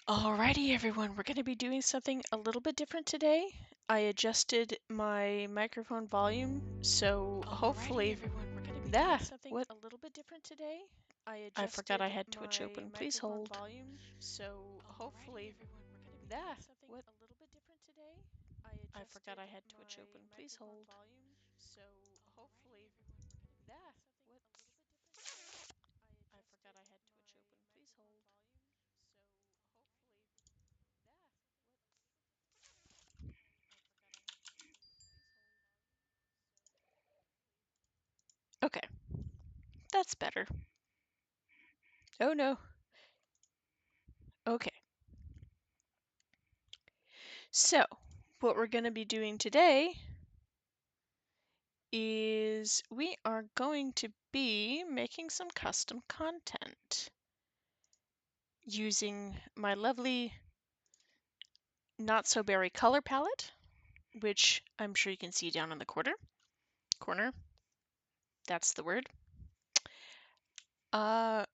Alrighty, everyone, we're going to be doing something a little bit different today. I adjusted my microphone volume, so hopefully that what A little bit different today. I I forgot I adjusted had Twitch my open. Please microphone hold. volume, so hopefully that what a little bit different today. I I forgot adjusted I had Twitch my open. Please microphone hold. volume, so hopefully that what I forgot I had Twitch open. Please hold. so hopefully that Okay, that's better. Oh no. Okay. So, what we're going to be doing today is we are going to be making some custom content using my lovely Not So Berry color palette, which I'm sure you can see down in the corner. That's the word. But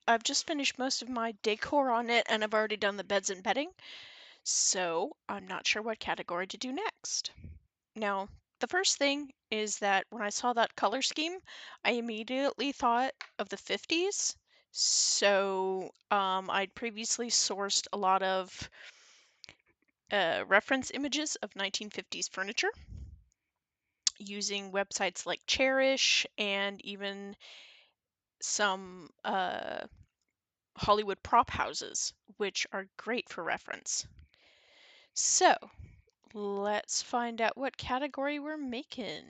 I've just finished most of my decor on it and I've already done the beds and bedding, so I'm not sure what category to do next. Now, the first thing is that when I saw that color scheme, I immediately thought of the 50s. So I'd previously sourced a lot of reference images of 1950s furniture using websites like Cherish and even some Hollywood prop houses, which are great for reference. So let's find out what category we're making.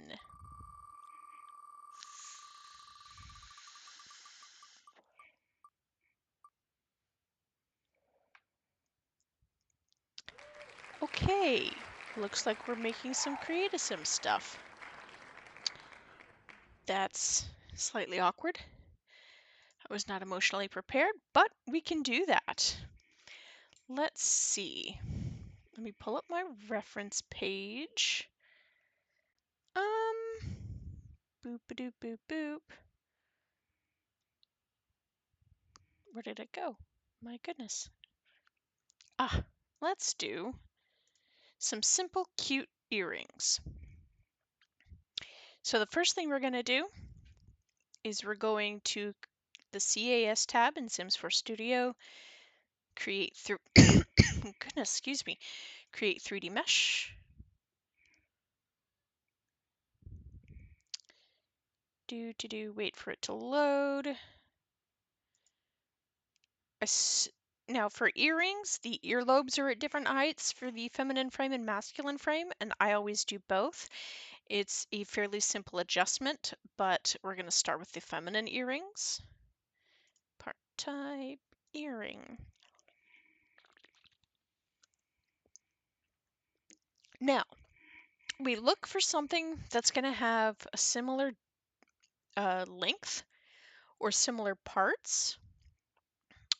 Okay, looks like we're making some Create-A-Sim stuff. That's slightly awkward. I was not emotionally prepared, but we can do that. Let's see. Let me pull up my reference page. Boop a doop boop boop. Where did it go? My goodness. Let's do some simple, cute earrings. So the first thing we're going to do is we're going to the CAS tab in Sims 4 Studio, create through goodness, excuse me, create 3D mesh. Wait for it to load. Now for earrings, the earlobes are at different heights for the feminine frame and masculine frame, and I always do both. It's a fairly simple adjustment, but we're going to start with the feminine earrings. Part type earring. Now, we look for something that's going to have a similar length or similar parts.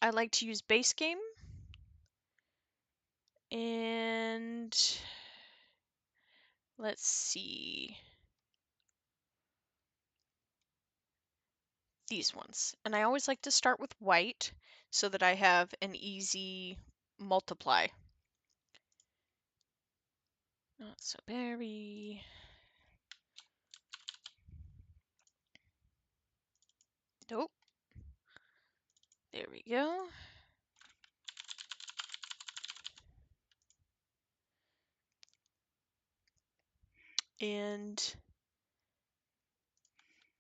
I like to use base game and let's see. These ones. And I always like to start with white so that I have an easy multiply. Not so berry. Nope. There we go. And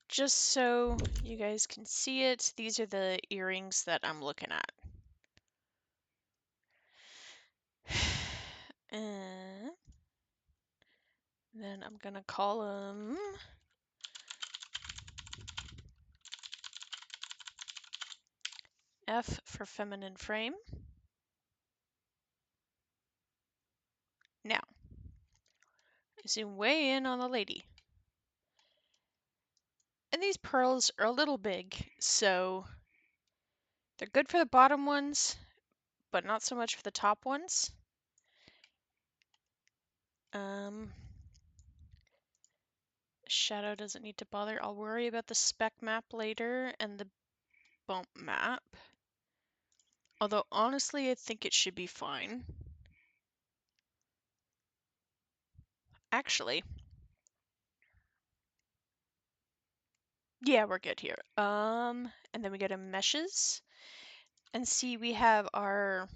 just so you guys can see it, these are the earrings that I'm looking at. And then I'm gonna call them F for feminine frame. Now, zoom way in on the lady. And these pearls are a little big, so they're good for the bottom ones, but not so much for the top ones. Shadow doesn't need to bother. I'll worry about the spec map later and the bump map. Although honestly, I think it should be fine. Actually, yeah, we're good here. And then we go to meshes and see we have our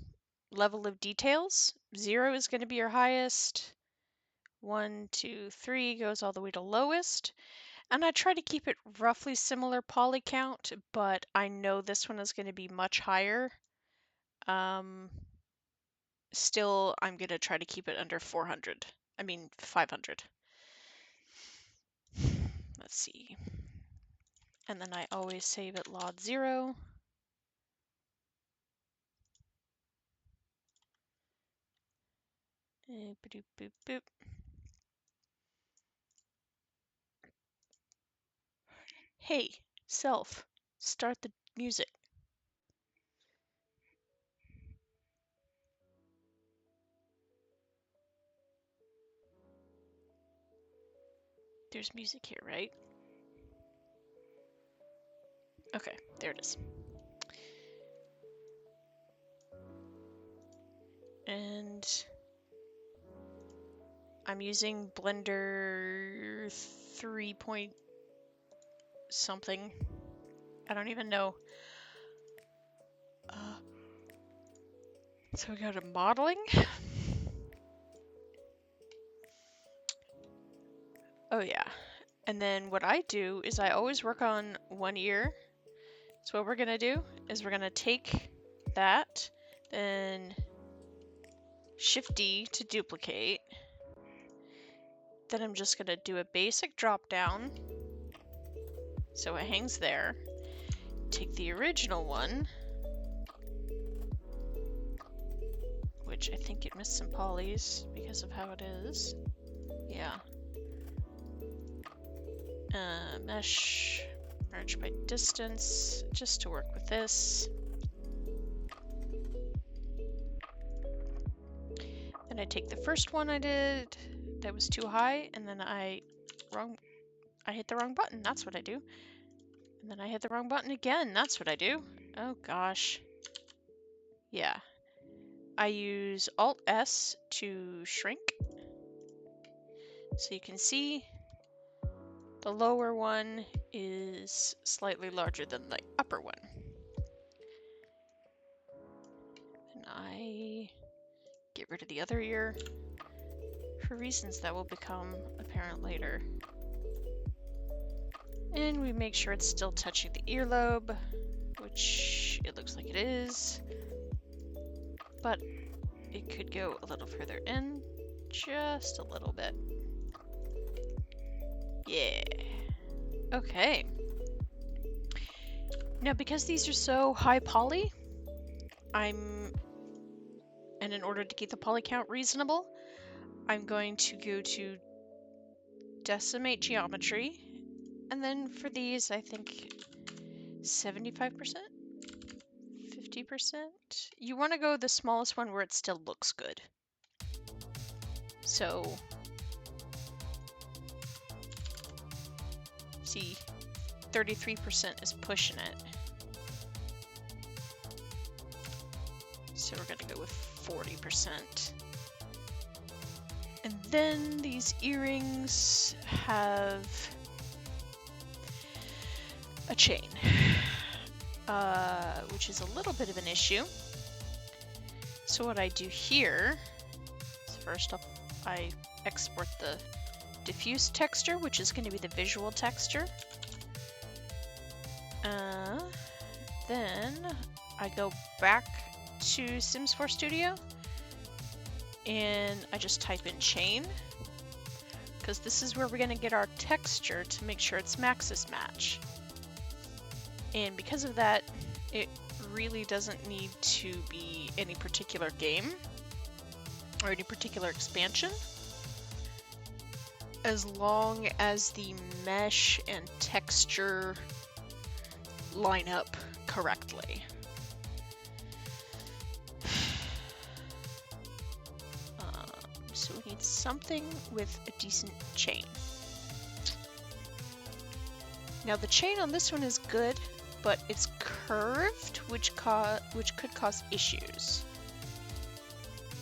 level of details. 0 is going to be your highest. 1, 2, 3 goes all the way to lowest. And I try to keep it roughly similar poly count, but I know this one is going to be much higher. Still, I'm going to try to keep it under 400. I mean, 500. Let's see. And then I always save at LOD 0. Boop, boop, boop. Hey, self, start the music. There's music here, right? Okay, there it is. And I'm using Blender 3 point something. I don't even know. So we go to modeling. Oh yeah. And then what I do is I always work on one ear. So what we're gonna do is we're gonna take that, then Shift D to duplicate. Then I'm just gonna do a basic drop down. So it hangs there. Take the original one, which I think it missed some polys because of how it is. Yeah. Mesh, merge by distance, just to work with this. Then I take the first one I did that was too high, and then I hit the wrong button. That's what I do. And then I hit the wrong button again. That's what I do. Oh gosh. Yeah. I use Alt S to shrink. So you can see the lower one is slightly larger than the upper one. And I get rid of the other ear for reasons that will become apparent later. And we make sure it's still touching the earlobe, which it looks like it is. But it could go a little further in, just a little bit. Yeah. Okay. Now, because these are so high poly, and in order to keep the poly count reasonable, I'm going to go to decimate geometry. And then for these, I think 75%? 50%? You want to go the smallest one where it still looks good. So, see, 33% is pushing it. So we're going to go with 40%. And then these earrings have a chain, which is a little bit of an issue. So what I do here is first up, I export the diffuse texture, which is going to be the visual texture. Then I go back to Sims 4 Studio and I just type in chain, because this is where we're going to get our texture to make sure it's Maxis match. And because of that, it really doesn't need to be any particular game or any particular expansion, as long as the mesh and texture line up correctly. So we need something with a decent chain. Now the chain on this one is good. but it's curved, which could cause issues.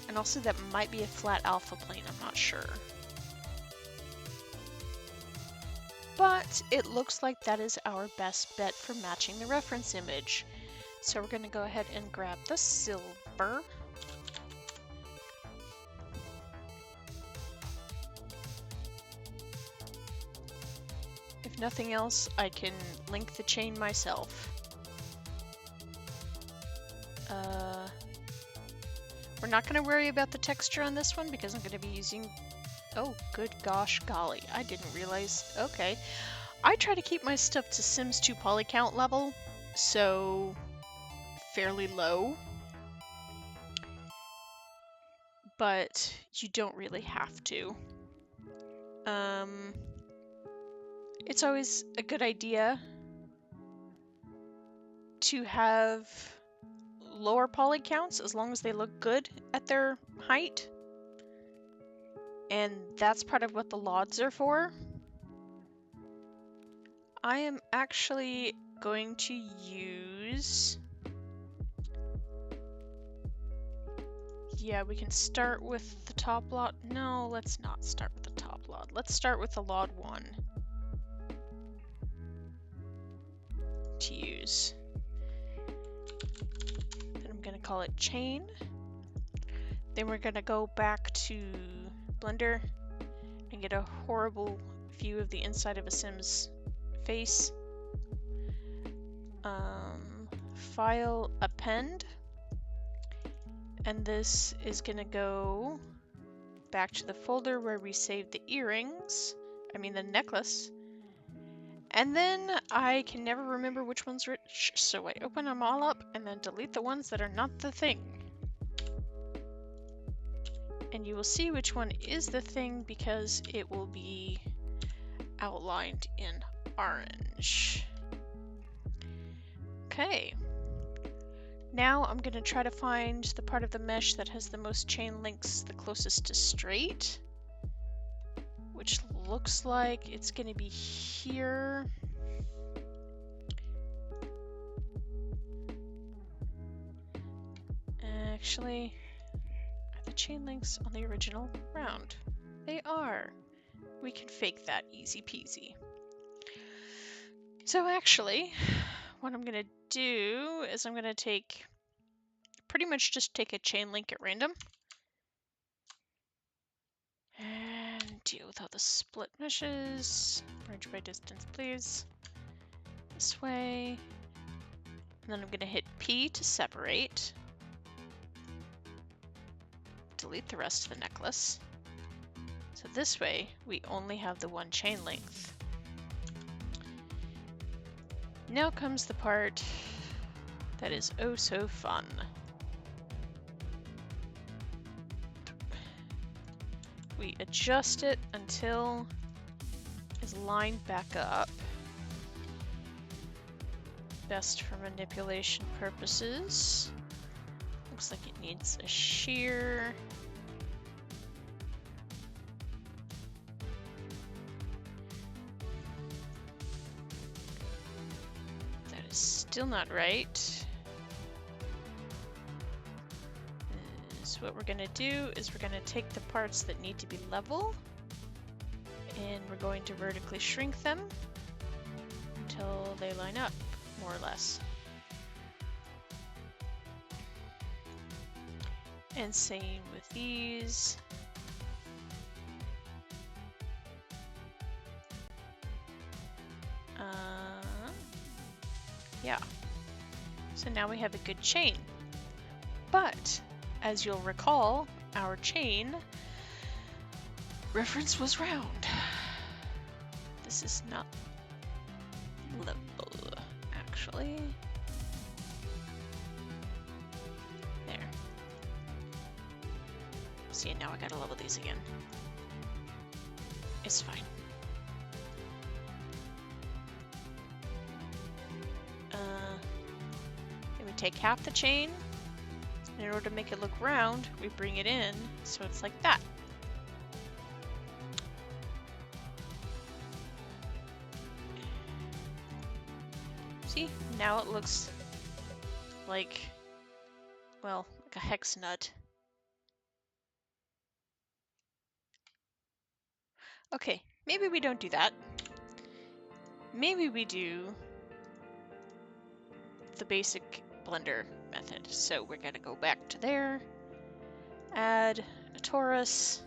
And also that might be a flat alpha plane, I'm not sure. But it looks like that is our best bet for matching the reference image. So we're going to go ahead and grab the silver. If nothing else, I can link the chain myself. We're not going to worry about the texture on this one because I'm going to be using... Oh, good gosh golly. I didn't realize... Okay. I try to keep my stuff to Sims 2 poly count level, so fairly low. But you don't really have to. It's always a good idea to have lower poly counts as long as they look good at their height. And that's part of what the LODs are for. I am actually going to use... Yeah, we can start with the top LOD. No, let's not start with the top LOD. Let's start with the LOD 1 to use. Then I'm going to call it chain. Then we're going to go back to Blender and get a horrible view of the inside of a Sim's face. File append. And this is going to go back to the folder where we saved the earrings. I mean the necklace. And then I can never remember which one's which, so I open them all up and then delete the ones that are not the thing. And you will see which one is the thing because it will be outlined in orange. Okay. Now I'm going to try to find the part of the mesh that has the most chain links the closest to straight, which looks like it's going to be here. Actually, are the chain links on the original round? They are. We can fake that easy peasy. So actually, what I'm going to do is I'm going to pretty much just take a chain link at random and deal with all the split meshes. Merge by distance, please. This way. And then I'm going to hit P to separate. Delete the rest of the necklace. So this way, we only have the one chain length. Now comes the part that is oh so fun. We adjust it until it's lined back up. Best for manipulation purposes. Looks like it needs a shear. That is still not right. So what we're going to do is we're going to take the parts that need to be level and we're going to vertically shrink them until they line up, more or less. And same with these. Yeah. So now we have a good chain. But as you'll recall, our chain reference was round. This is not level, actually. There. See, now I gotta level these again. It's fine. Then we take half the chain. And in order to make it look round, we bring it in so it's like that. So See, now it looks like, well, like a hex nut. Okay, maybe we don't do that. Maybe we do the basic Blender method. So we're gonna go back to there, add a torus.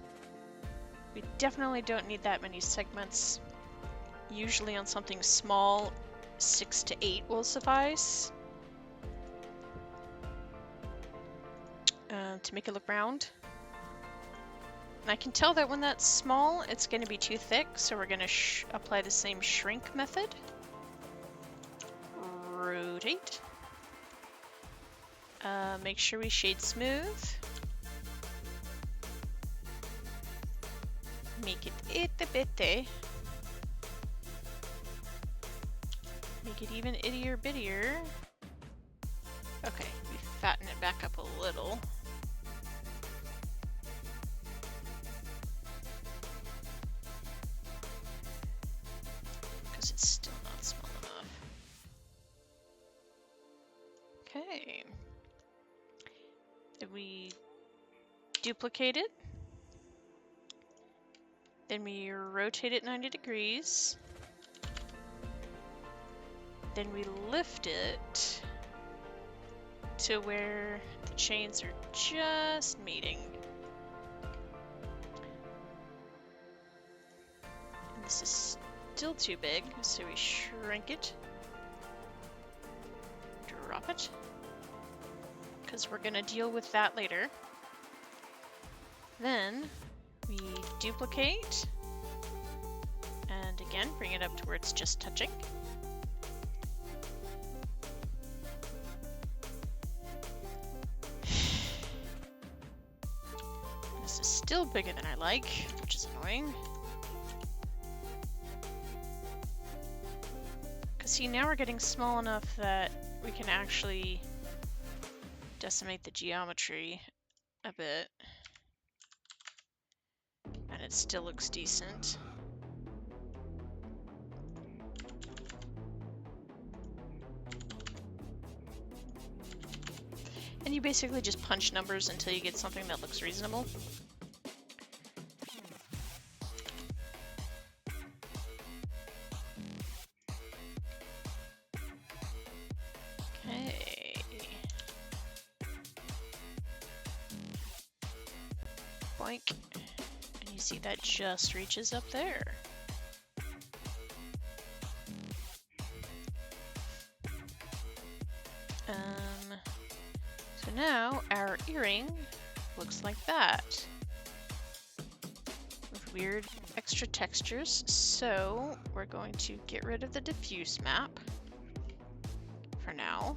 We definitely don't need that many segments. Usually on something small, 6 to 8 will suffice. To make it look round. And I can tell that when that's small, it's going to be too thick, so we're going to apply the same shrink method. Rotate. Make sure we shade smooth. Make it itty bitty. Make it even ittier bittier. Okay, we fatten it back up a little. Because it's still not small enough. Okay. Then we duplicate it. Then we rotate it 90 degrees. Then we lift it to where the chains are just meeting. And this is still too big, so we shrink it. Drop it. Because we're going to deal with that later. Then we duplicate. And again, bring it up to where it's just touching. This is still bigger than I like, which is annoying. Because see, now we're getting small enough that we can actually decimate the geometry a bit. And it still looks decent. And you basically just punch numbers until you get something that looks reasonable. Okay. Boink. And you see that just reaches up there. So now our earring looks like that. With weird extra textures. So we're going to get rid of the diffuse map for now.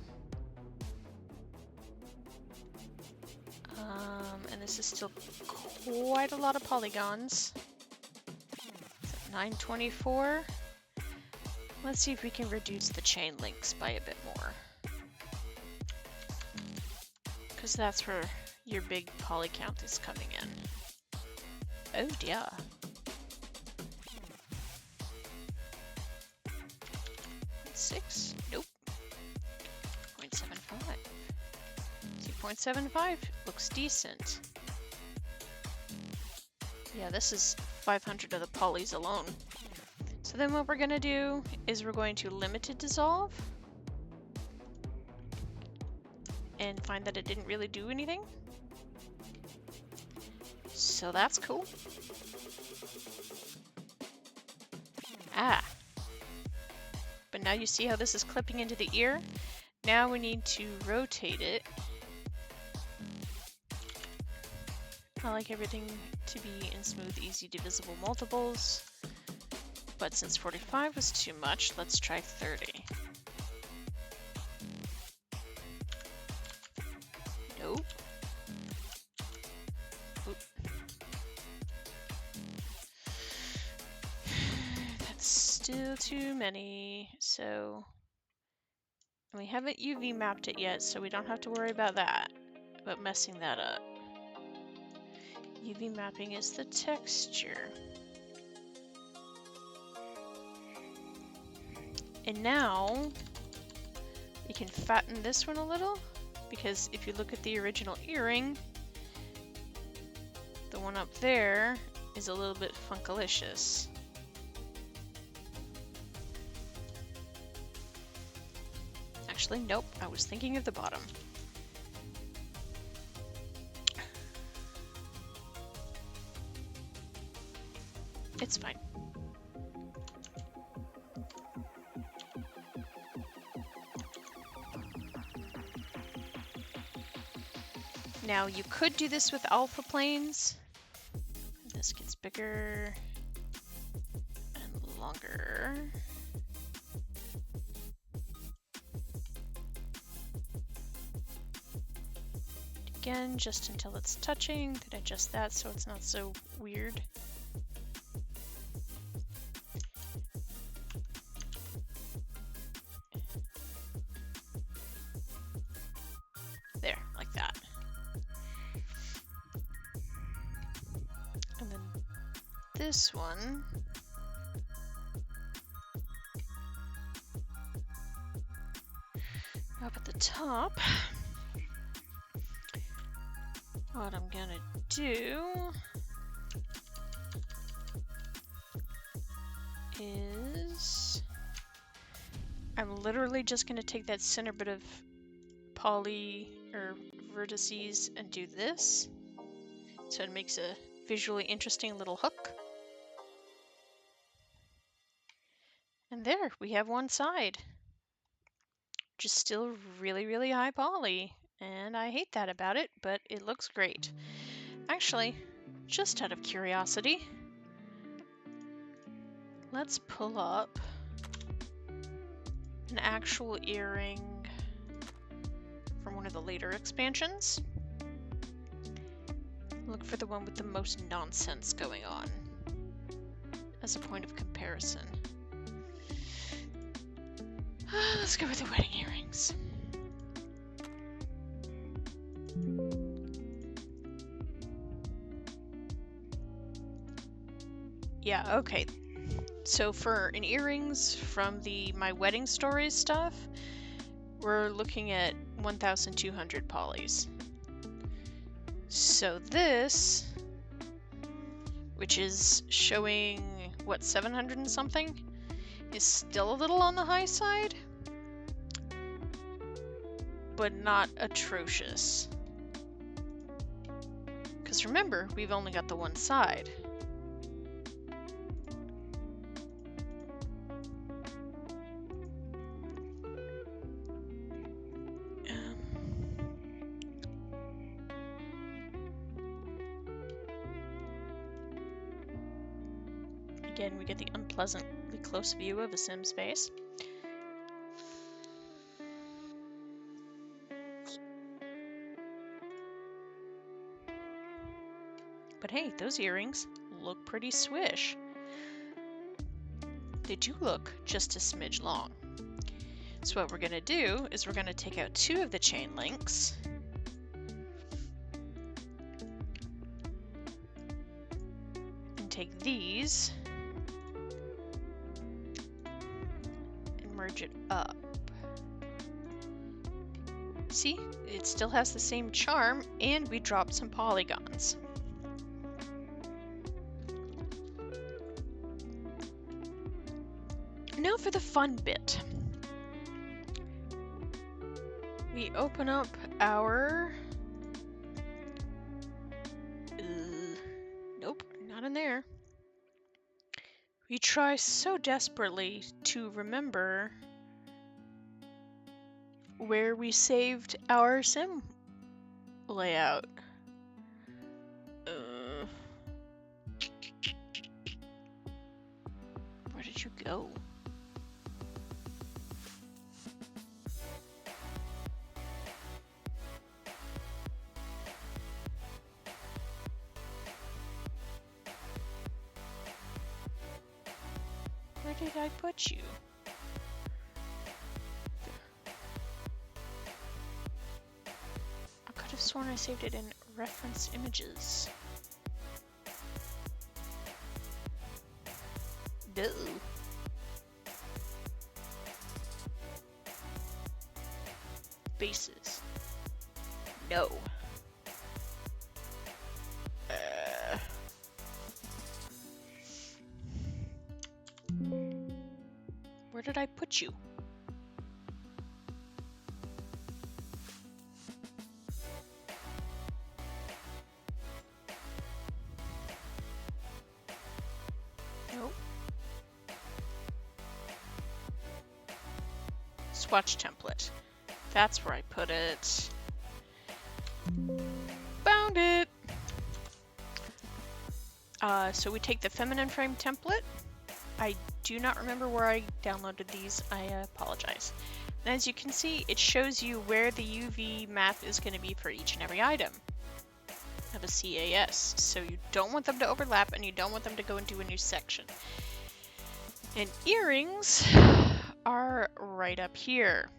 And this is still quite a lot of polygons. 924. Let's see if we can reduce the chain links by a bit more. Because that's where your big poly count is coming in. Oh dear. .6? Nope. 0.75. See, 0.75 looks decent. Yeah, this is 500 of the polys alone. So then what we're going to do is we're going to limited dissolve and find that it didn't really do anything. So that's cool. Ah. But now you see how this is clipping into the ear? Now we need to rotate it. I like everything to be in smooth, easy divisible multiples. But since 45 was too much, let's try 30. Nope. Oop. That's still too many, so... we haven't UV mapped it yet, so we don't have to worry about that, but messing that up. UV mapping is the texture. And now, we can fatten this one a little, because if you look at the original earring, the one up there is a little bit funkalicious. Actually, nope, I was thinking of the bottom. It's fine. Now, you could do this with alpha planes. This gets bigger and longer. Again, just until it's touching, then adjust that so it's not so weird. There, like that. And then this one, up at the top, what I'm gonna do is I'm literally just gonna take that center bit of poly or vertices and do this, so it makes a visually interesting little hook. And there, we have one side, which is still really, really high poly. And I hate that about it, but it looks great. Actually, just out of curiosity, let's pull up an actual earring from one of the later expansions. Look for the one with the most nonsense going on as a point of comparison. Let's go with the wedding earrings. Yeah, okay. So for an earrings from the My Wedding Stories stuff, we're looking at 1,200 polys. So this, which is showing, what, 700 and something, is still a little on the high side, but not atrocious. Because remember, we've only got the one side. Again, we get the unpleasantly close view of a Sim's face. But hey, those earrings look pretty swish. They do look just a smidge long. So what we're going to do is we're going to take out 2 of the chain links. And take these and merge it up. See, it still has the same charm, and we dropped some polygons. Now for the fun bit. We open up our... nope, not in there. We try so desperately to remember where we saved our sim layout. Where did you go? Where did I put you? I could have sworn I saved it in reference images. Duh. spaces. No. Where did I put you? Nope. Swatch template. That's where I put it. Found it! So we take the feminine frame template. I do not remember where I downloaded these. I apologize. And as you can see, it shows you where the UV map is going to be for each and every item of a CAS. So you don't want them to overlap and you don't want them to go into a new section. And earrings are right up here.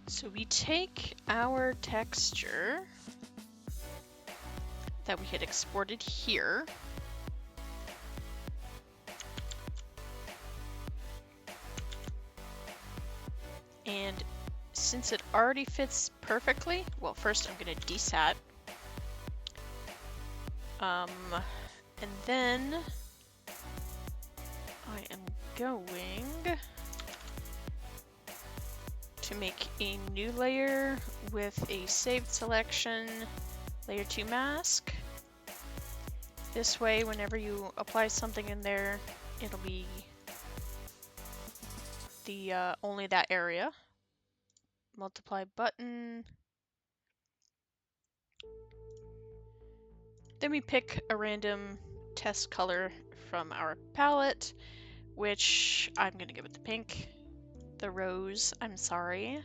So we take our texture that we had exported here. And since it already fits perfectly, well, first I'm going to desat. And then I am going to make a new layer with a saved selection, layer 2 mask. This way, whenever you apply something in there, it'll be the only that area. Multiply button. Then we pick a random test color from our palette, which I'm gonna give it the pink, the rose, I'm sorry.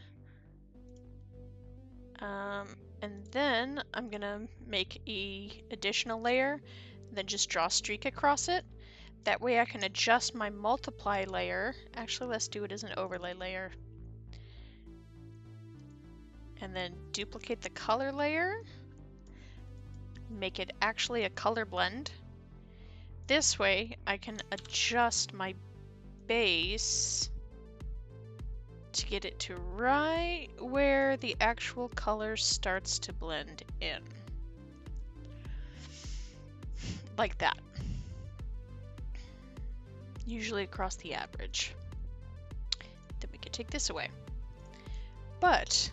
And then I'm gonna make a additional layer, then just draw a streak across it. That way I can adjust my multiply layer. Actually, let's do it as an overlay layer. And then duplicate the color layer. Make it actually a color blend. This way I can adjust my base to get it to right where the actual color starts to blend in. Like that. Usually across the average. Then we can take this away. But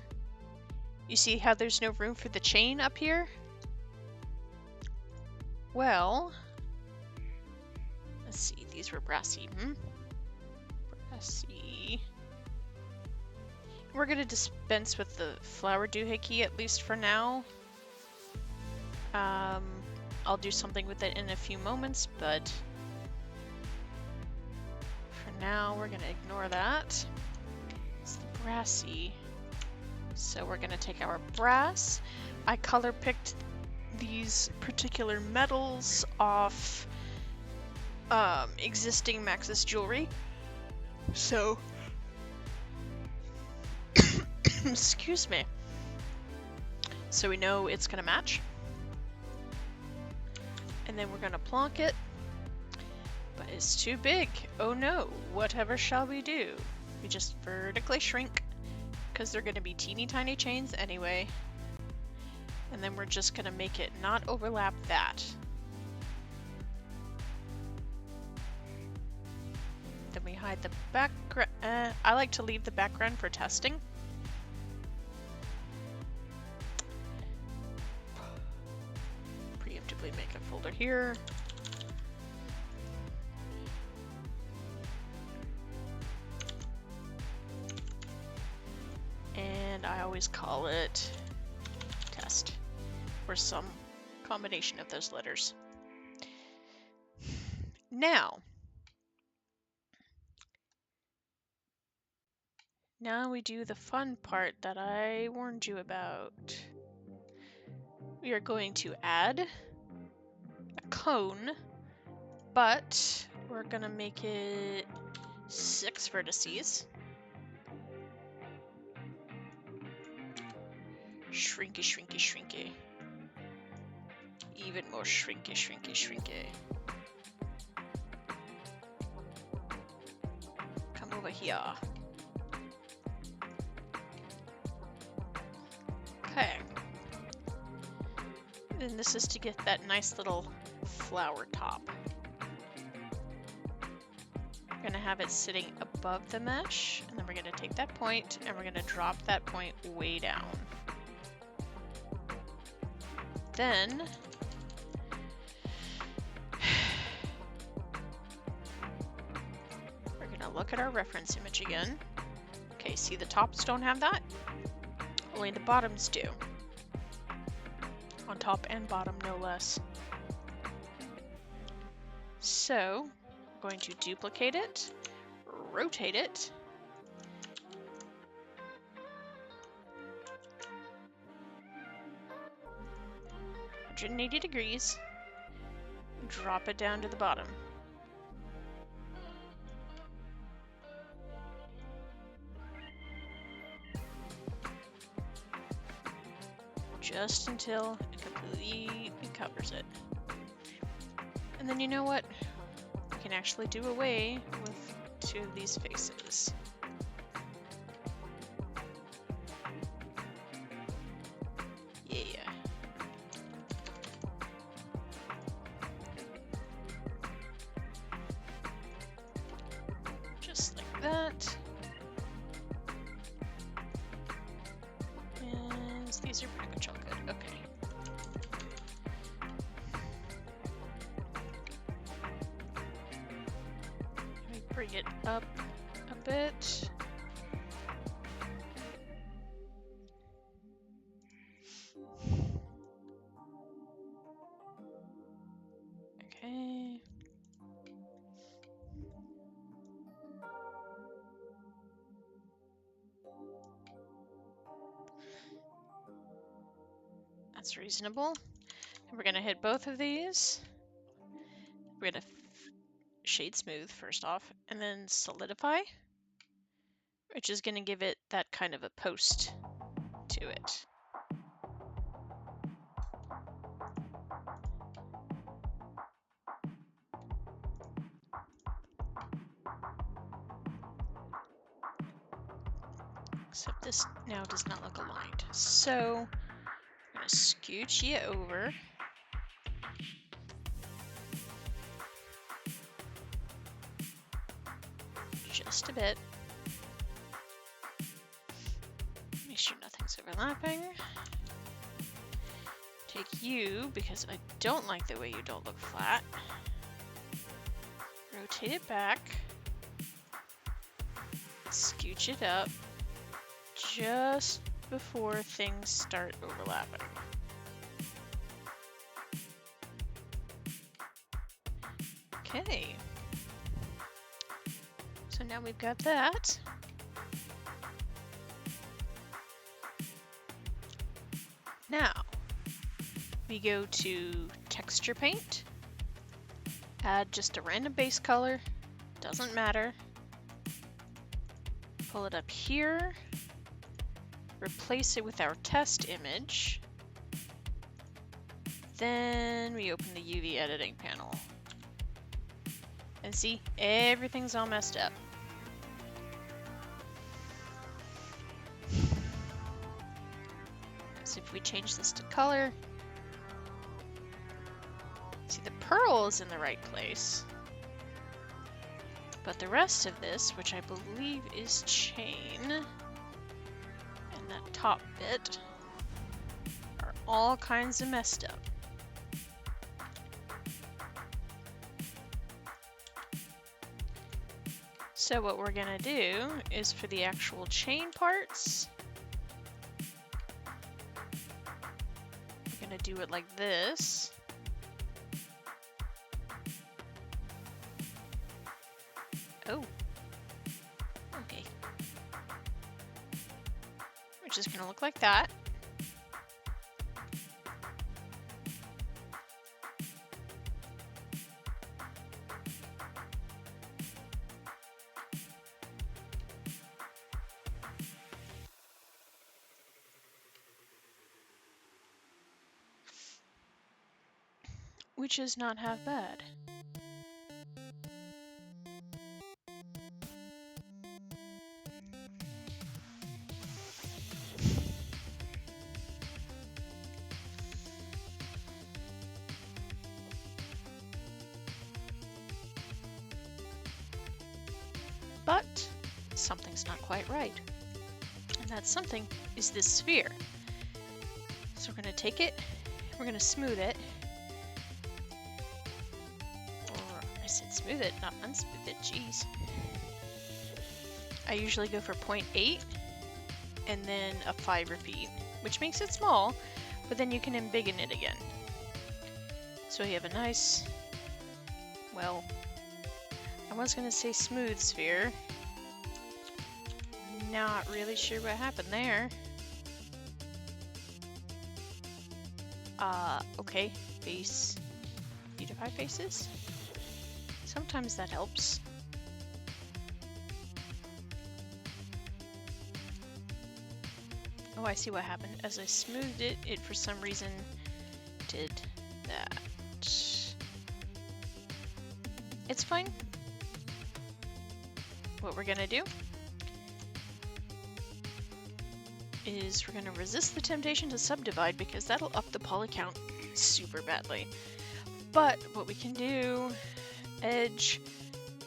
you see how there's no room for the chain up here? Well, let's see, these were brassy. Brassy. We're gonna dispense with the flower doohickey at least for now. I'll do something with it in a few moments, but for now we're gonna ignore that. It's the brassy. So we're gonna take our brass. I color picked these particular metals off existing Maxis jewelry. So, excuse me. So we know it's gonna match. And then we're gonna plonk it. But it's too big. Oh no, whatever shall we do? We just vertically shrink, because they're gonna be teeny tiny chains anyway. And then we're just gonna make it not overlap that. Then we hide the background. I like to leave the background for testing. Preemptively make a folder here. And I always call it test, or some combination of those letters. Now we do the fun part that I warned you about. We are going to add a cone, but we're gonna make it 6 vertices. Shrinky, shrinky, shrinky. Even more shrinky, shrinky, shrinky. Come over here. Okay. And this is to get that nice little flower top. We're going to have it sitting above the mesh, and then we're going to take that point and we're going to drop that point way down. Then we're going to look at our reference image again. Okay, see the tops don't have that? Only the bottoms do. On top and bottom, no less. So I'm going to duplicate it, rotate it, (180 degrees), drop it down to the bottom. Just until it completely covers it. And then you know what? We can actually do away with 2 of these faces. Yeah. Just like that. And these are pretty much all good. Okay. Let me bring it up a bit. Okay. That's reasonable. And we're going to hit both of these. We're going to shade smooth first off, and then solidify, which is going to give it that kind of a post to it. Except this now does not look aligned. So I'm going to scooch you over. Just a bit. Make sure nothing's overlapping. Take you, because I don't like the way you don't look flat. Rotate it back. Scooch it up just before things start overlapping. Okay. So now we've got that. Now, we go to texture paint, add just a random base color, doesn't matter. Pull it up here, replace it with our test image. Then we open the UV editing panel. And see, everything's all messed up. So if we change this to color, see the pearl is in the right place. But the rest of this, which I believe is chain, and that top bit, are all kinds of messed up. So what we're gonna do is for the actual chain parts, we're gonna do it like this. Oh, okay. Which is gonna look like that. Which is not half bad. something's not quite right. And that something is this sphere. So we're going to take it, we're going to smooth it. Or I said smooth it, not unsmooth it, jeez. I usually go for 0.8 and then a 5 repeat, which makes it small, but then you can embiggen it again. So you have a nice, well, I was going to say smooth sphere. Not really sure what happened there. Okay, face, beautify faces. Sometimes that helps. Oh, I see what happened. As I smoothed it, it for some reason did that. It's fine. What we're gonna do is we're gonna resist the temptation to subdivide because that'll up the poly count super badly. But what we can do, edge,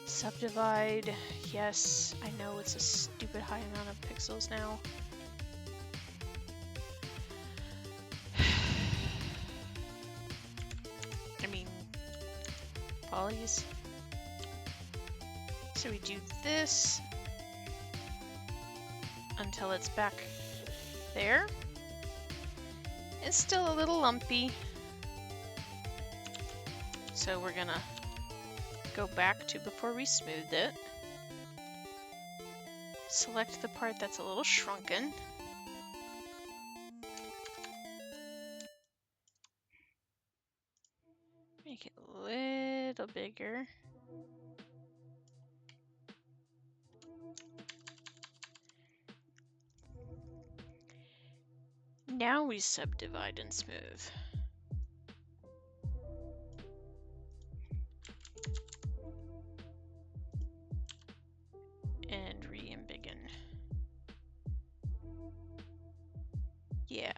subdivide, yes, I know it's a stupid high amount of pixels now. I mean, polys. So we do this until it's back there. It's still a little lumpy. So we're gonna go back to before we smoothed it. Select the part that's a little shrunken. Make it a little bigger. Now we subdivide and smooth. And re-embiggen. Yeah.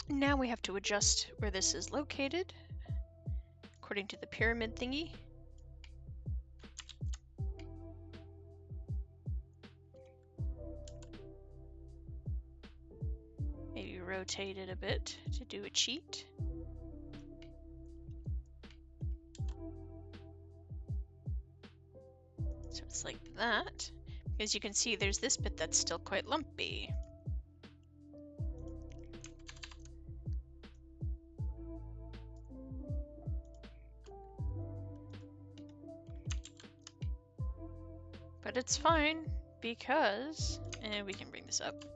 Now we have to adjust where this is located according to the pyramid thingy. Maybe rotate it a bit to do a cheat. So it's like that. As you can see, there's this bit that's still quite lumpy. But it's fine because, and we can bring this up.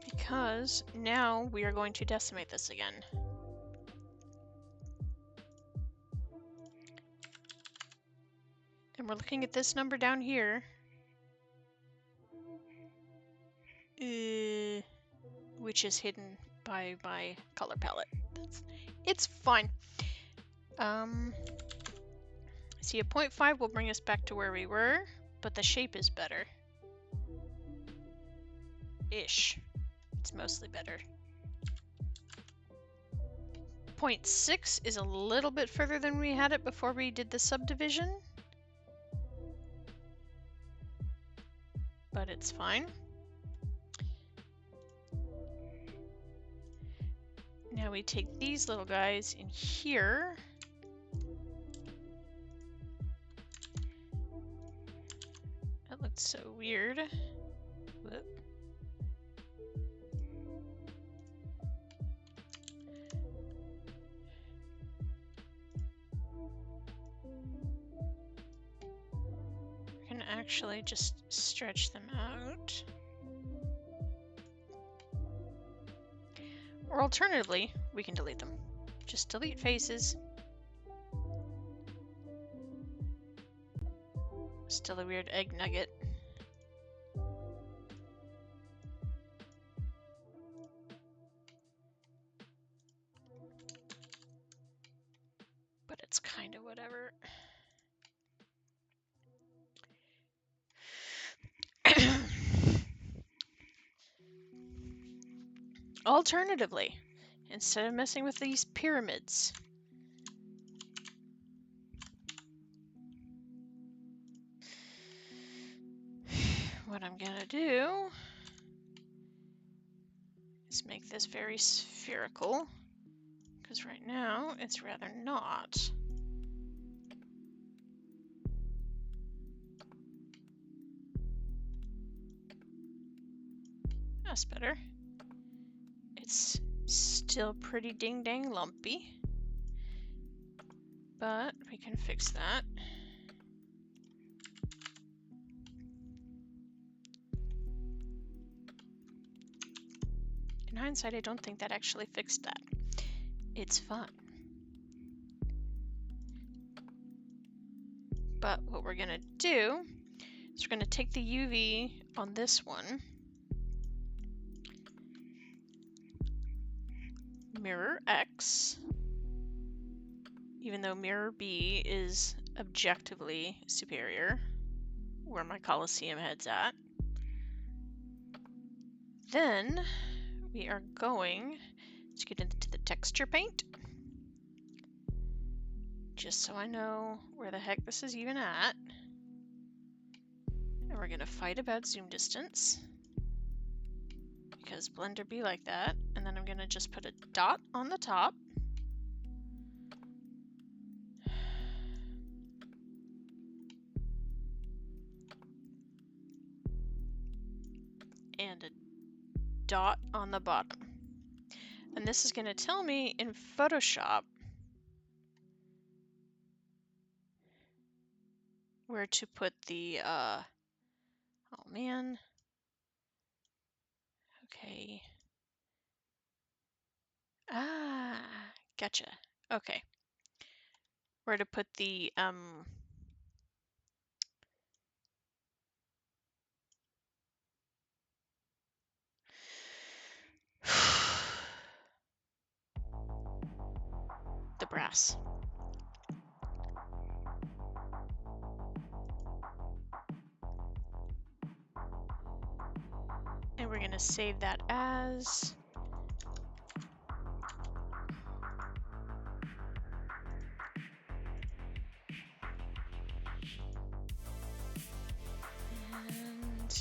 Because now we are going to decimate this again. And we're looking at this number down here. Which is hidden by my color palette. It's fine. See, a 0.5 will bring us back to where we were, but the shape is better. Ish. It's mostly better. 0.6 is a little bit further than we had it before we did the subdivision. But it's fine. Now we take these little guys in here. That looked so weird. Whoop. We can actually just stretch them out. Or alternatively, we can delete them. Just delete faces. Still a weird egg nugget. But it's kind of whatever. Alternatively, instead of messing with these pyramids. What I'm gonna do is make this very spherical, because right now it's rather not. That's better. It's still pretty ding-dang lumpy, but we can fix that. In hindsight, I don't think that actually fixed that. It's fun. But what we're gonna do is we're gonna take the UV on this one, mirror X, even though mirror B is objectively superior, where my Colosseum head's at. Then we are going to get into the texture paint, just so I know where the heck this is even at. And we're gonna fight about zoom distance, because Blender be like that. And then I'm gonna just put a dot on the top. And a dot on the bottom. And this is gonna tell me in Photoshop where to put the, oh man. Okay. Ah, gotcha. Okay. Where to put the, the brass. And we're gonna save that as and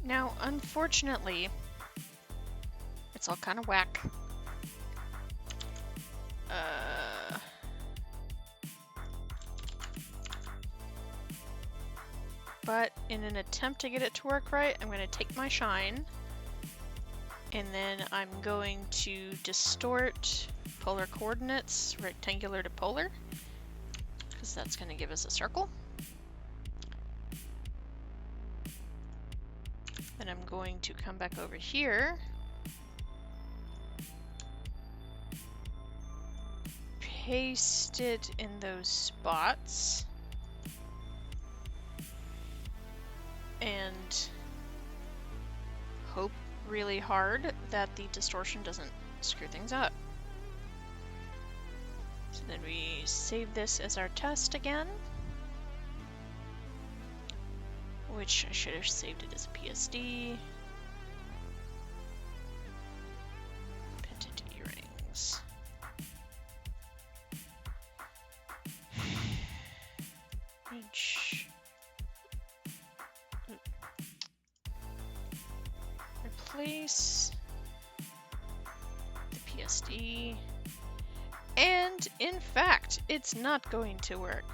now, unfortunately, it's all kind of whack. But in an attempt to get it to work right, I'm going to take my shine, and then I'm going to distort polar coordinates, rectangular to polar, because that's going to give us a circle. Then I'm going to come back over here, paste it in those spots, and hope really hard that the distortion doesn't screw things up. So then we save this as our test again, which I should have saved it as a PSD. Pendant earrings. Which replace the PSD. And in fact, it's not going to work.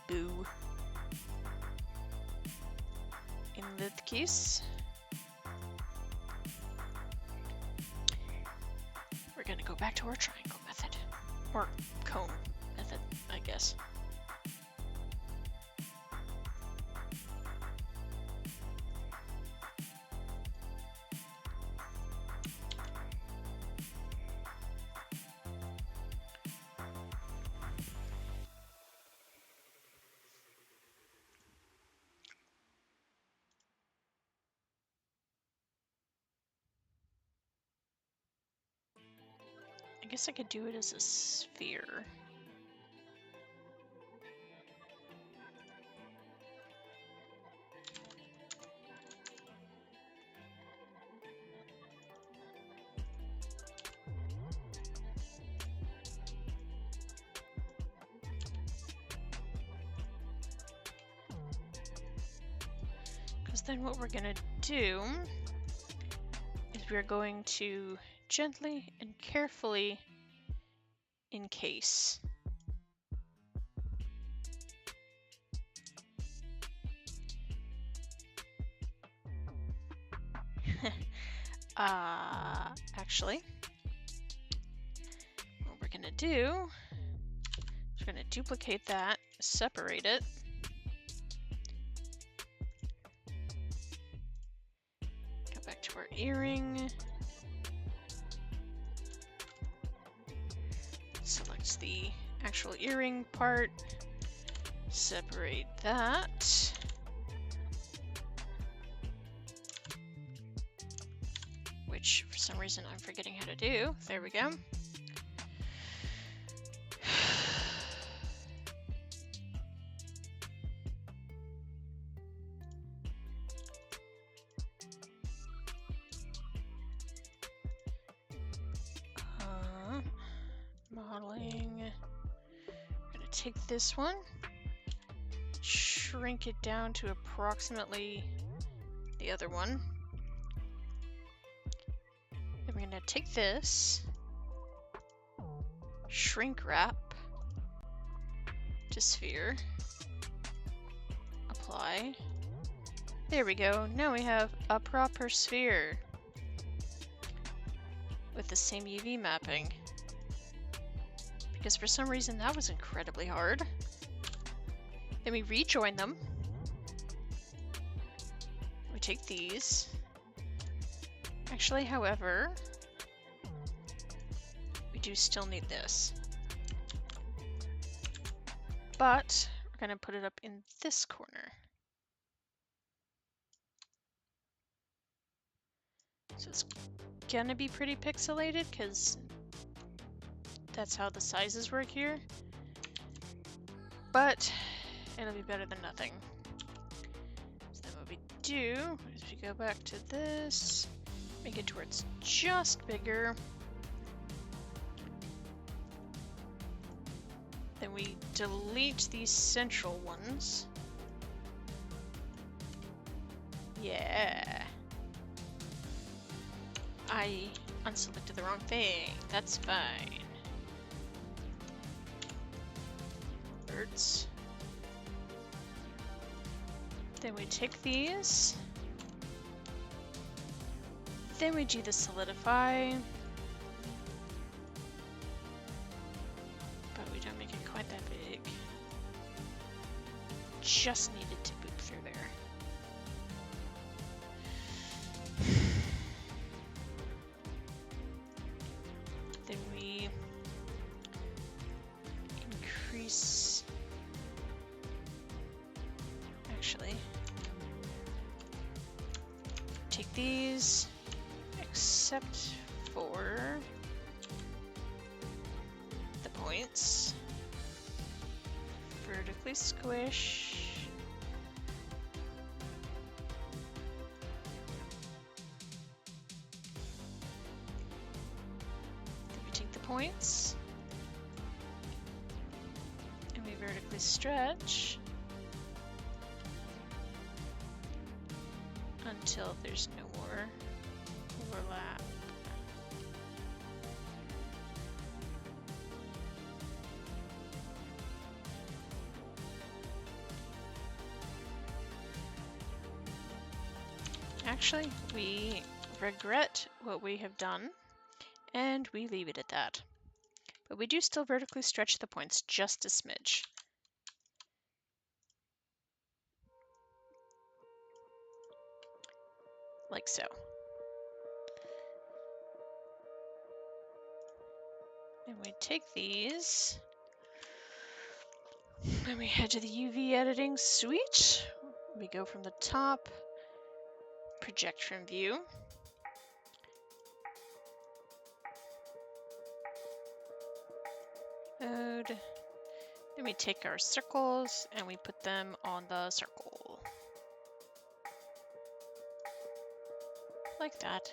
Boo. In that case, we're gonna go back to our triangle method. Or cone method, I guess. guess I could do it as a sphere. Because then what we're going to do is we're going to gently and carefully encase. Actually, what we're going to do is we're going to duplicate that, separate it. Go back to our earring. Select the actual earring part. Separate that. Which, for some reason, I'm forgetting how to do. There we go. Modeling. I'm going to take this one, shrink it down to approximately the other one. Then we're going to take this, shrink wrap to sphere, apply. There we go. Now we have a proper sphere with the same UV mapping. Because for some reason that was incredibly hard. Then we rejoin them. We take these. Actually, however, we do still need this. But we're going to put it up in this corner. So it's going to be pretty pixelated because that's how the sizes work here. But it'll be better than nothing. So then what we do is we go back to this, make it to where it's just bigger. Then we delete these central ones. Yeah. I unselected the wrong thing. That's fine. Birds. Then we take these. Then we do the solidify. But we don't make it quite that big. Just needed to boop through there. Then we increase. Actually, take these, except for the points. Vertically squish. Then we take the points and we vertically stretch until there's no more overlap. Actually, we regret what we have done, and we leave it at that. But we do still vertically stretch the points just a smidge. Like so. And we take these, and we head to the UV editing suite. We go from the top, project from view. mode. Then we take our circles and we put them on the circle. Like that.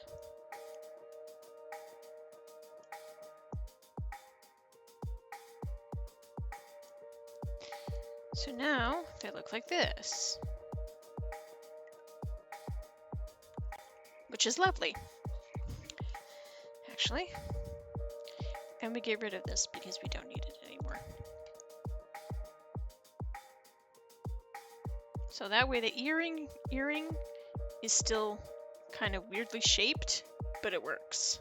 So now they look like this, which is lovely, actually. And we get rid of this because we don't need it anymore. So that way the earring is still kind of weirdly shaped, but it works.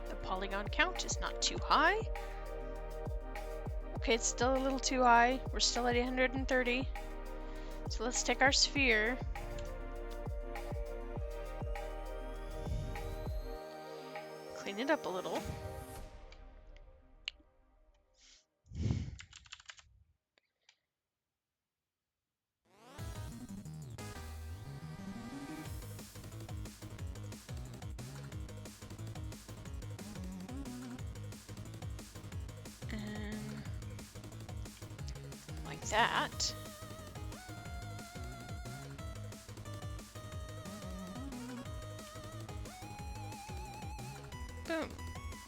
The polygon count is not too high. Okay, it's still a little too high. We're still at 830. So let's take our sphere. Clean it up a little. And like that. Boom.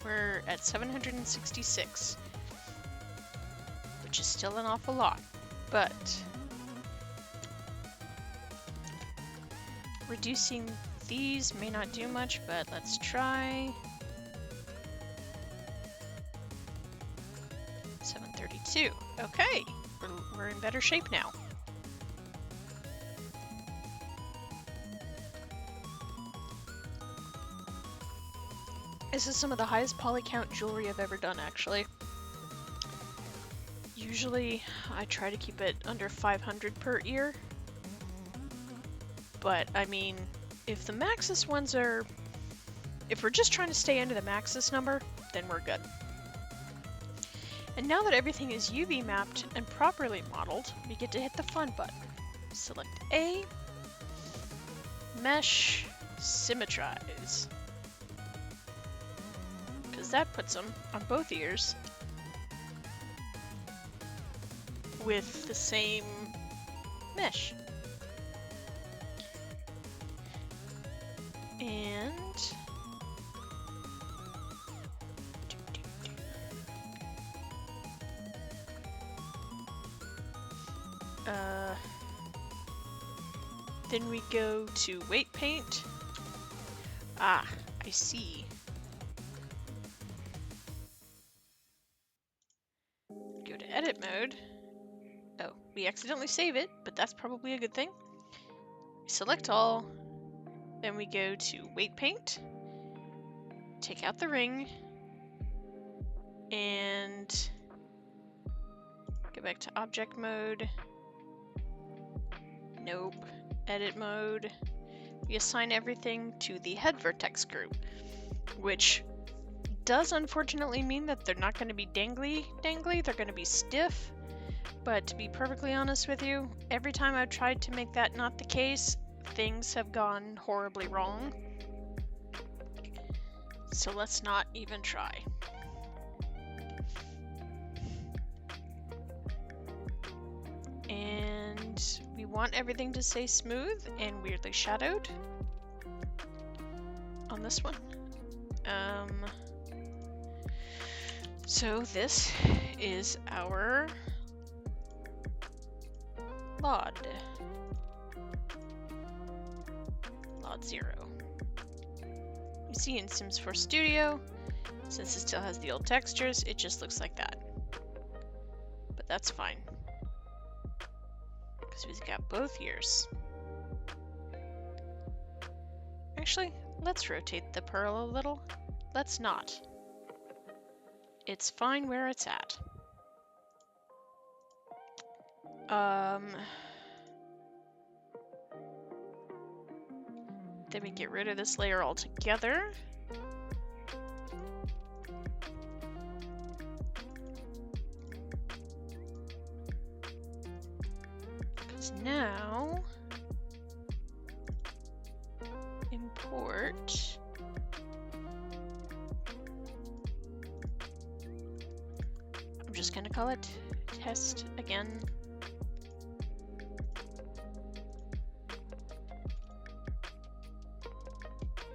We're at 766, which is still an awful lot, but reducing these may not do much, but let's try. 732. Okay, we're in better shape now. This is some of the highest poly count jewelry I've ever done, actually. Usually, I try to keep it under 500 per ear. But, I mean, if the Maxis ones are... If we're just trying to stay under the Maxis number, then we're good. And now that everything is UV mapped and properly modeled, we get to hit the fun button. Select A, Mesh, Symmetrize. Because that puts them on both ears with the same mesh. And then we go to weight paint. Ah, I see. Go to edit mode. Oh, we accidentally save it, but that's probably a good thing. Select all. Then we go to weight paint. Take out the ring. And go back to object mode. Nope. Edit mode. We assign everything to the head vertex group, which does unfortunately mean that they're not going to be dangly, they're going to be stiff. But to be perfectly honest with you, every time I've tried to make that not the case, things have gone horribly wrong. So let's not even try. And we want everything to stay smooth and weirdly shadowed on this one. So this is our LOD 0. You see in Sims 4 Studio, since it still has the old textures, it just looks like that. But that's fine, because we've got both ears. Actually, let's rotate the pearl a little. Let's not. It's fine where it's at. Then we get rid of this layer altogether. Because now, import. I'm just gonna call it test again.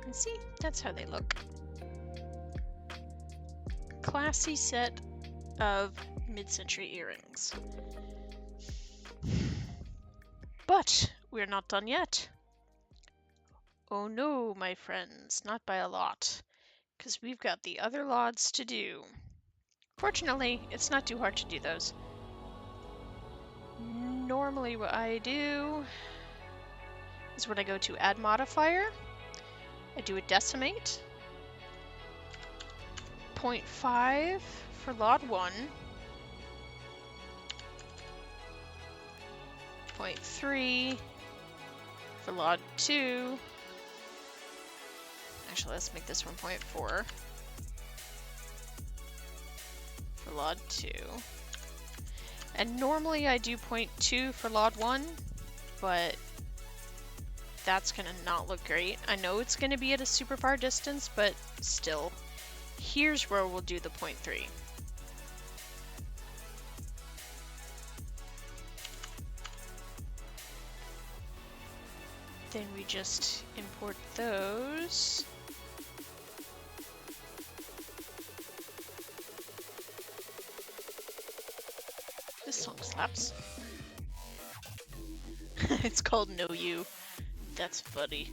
And see, that's how they look. Classy set of mid-century earrings. But we're not done yet. Oh no, my friends, not by a lot, because we've got the other lots to do. Fortunately, it's not too hard to do those. Normally what I do is when I go to add modifier, I do a decimate, 0.5 for lot 1, 0.3 for lot 2, actually let's make this 1.4 for lot 2. And normally I do 0.2 for lot 1, but that's gonna not look great. I know it's gonna be at a super far distance, but still. Here's where we'll do the 0.3. Then we just import those. This song slaps. It's called Know You. That's funny.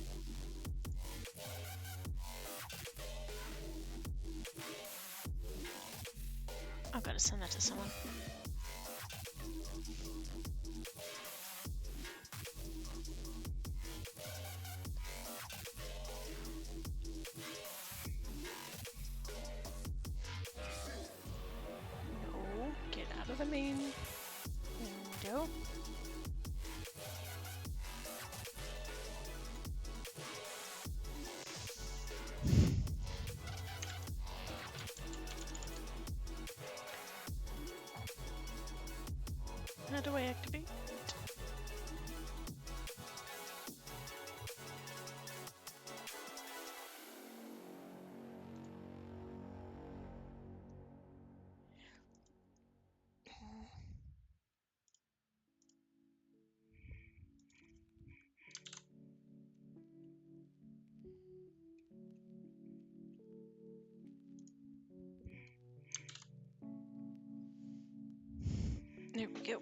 I've got to send that to someone. No, get out of the main window. How do I activate? There we go.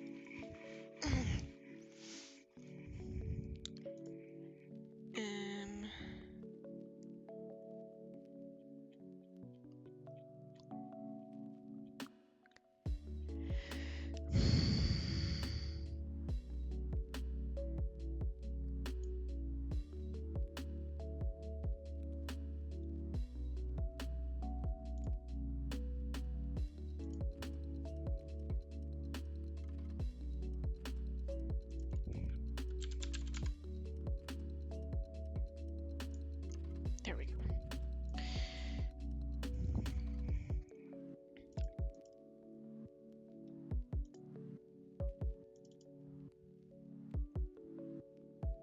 There we go.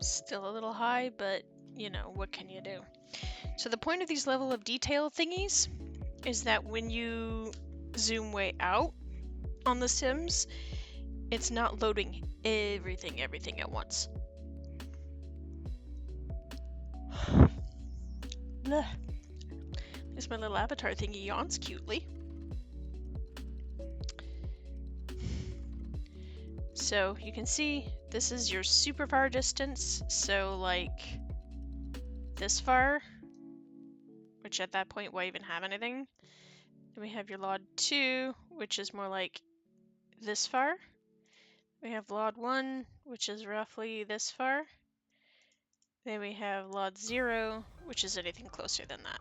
Still a little high, but you know, what can you do? So the point of these level of detail thingies is that when you zoom way out on the Sims, it's not loading everything at once. There's my little avatar thingy yawns cutely. So you can see this is your super far distance, so like this far, which at that point won't even have anything. Then we have your LOD 2, which is more like this far. We have LOD 1, which is roughly this far. Then we have LOD 0, which is anything closer than that.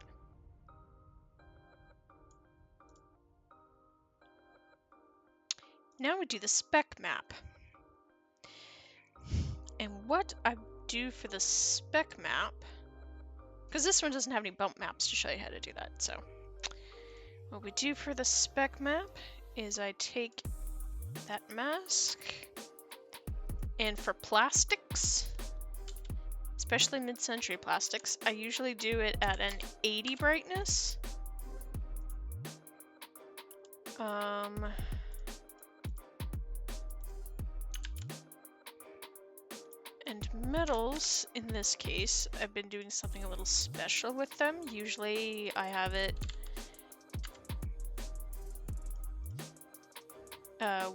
Now we do the spec map. And what I do for the spec map, because this one doesn't have any bump maps to show you how to do that, so what we do for the spec map is I take that mask, and for plastics, especially mid-century plastics, I usually do it at an 80 brightness. And metals, in this case, I've been doing something a little special with them. Usually I have it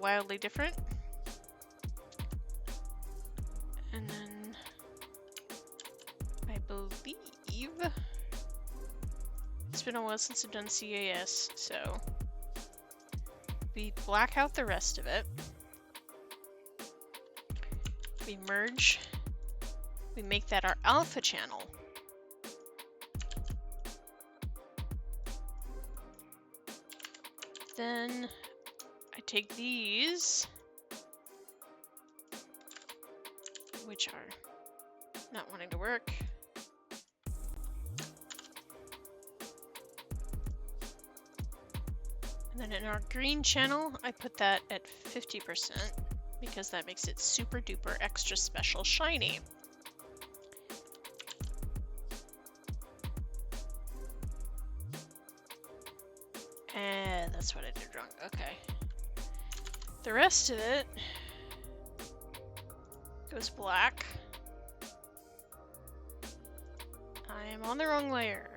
wildly different. And then I believe it's been a while since I've done CAS, so we black out the rest of it. We merge. We make that our alpha channel. Then I take these, which are not wanting to work. And then in our green channel, I put that at 50% because that makes it super duper extra special shiny. And that's what I did wrong. Okay. The rest of it goes black. I am on the wrong layer.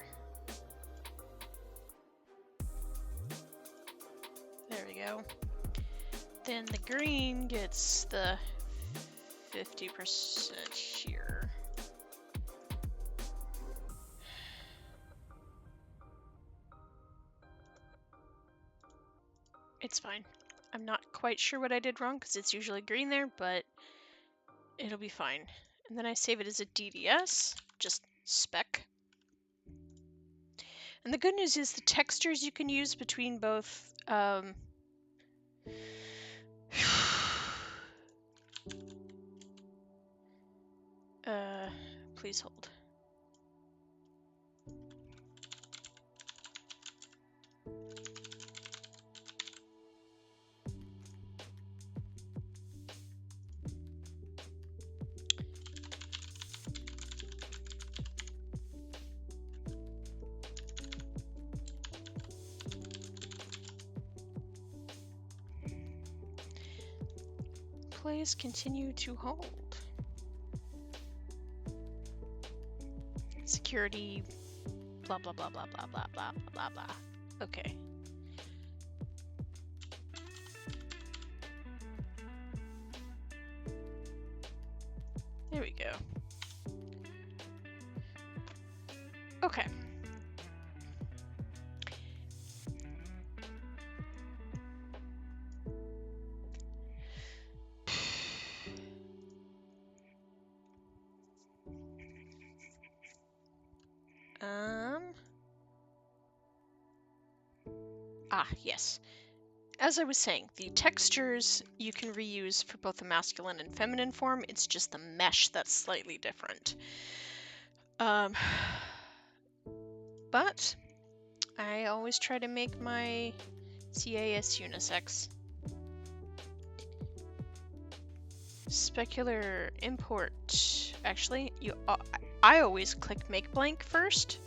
There we go. Then the green gets the 50% here. It's fine. I'm not quite sure what I did wrong because it's usually green there, but it'll be fine. And then I save it as a DDS, just spec. And the good news is the textures you can use between both please hold. Please continue to hold. Security, blah, blah, blah, blah, blah, blah, blah, blah, blah. Okay. There we go. Okay. Yes. As I was saying, the textures you can reuse for both the masculine and feminine form. It's just the mesh that's slightly different. But I always try to make my CAS unisex. Specular import. Actually, I always click make blank first,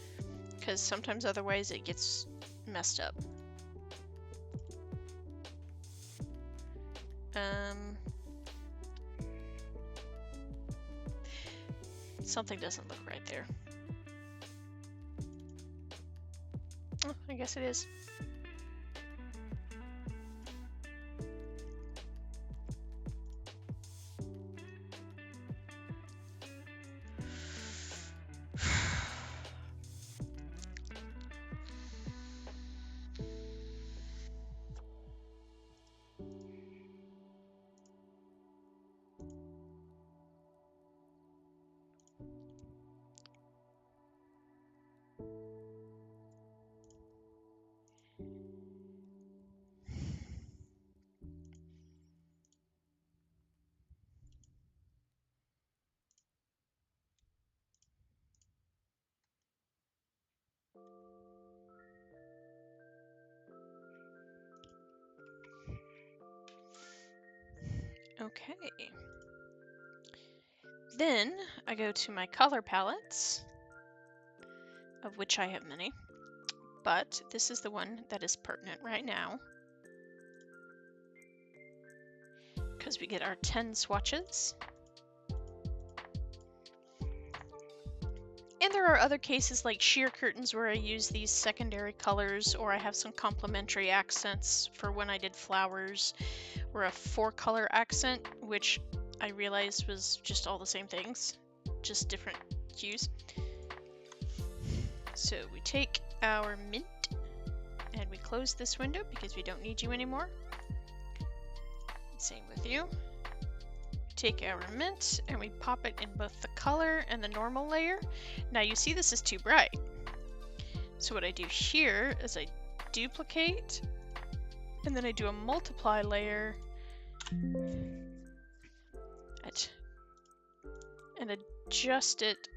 because sometimes otherwise it gets messed up. Something doesn't look right there. Oh, I guess it is. Okay. Then I go to my color palettes, of which I have many, but this is the one that is pertinent right now, because we get our 10 swatches. And there are other cases like sheer curtains where I use these secondary colors, or I have some complementary accents for when I did flowers, or a 4-color accent, which I realized was just all the same things, just different hues. So we take our mint and we close this window because we don't need you anymore. Same with you. Take our mint and we pop it in both the color and the normal layer. Now you see this is too bright. So what I do here is I duplicate and then I do a multiply layer and adjust it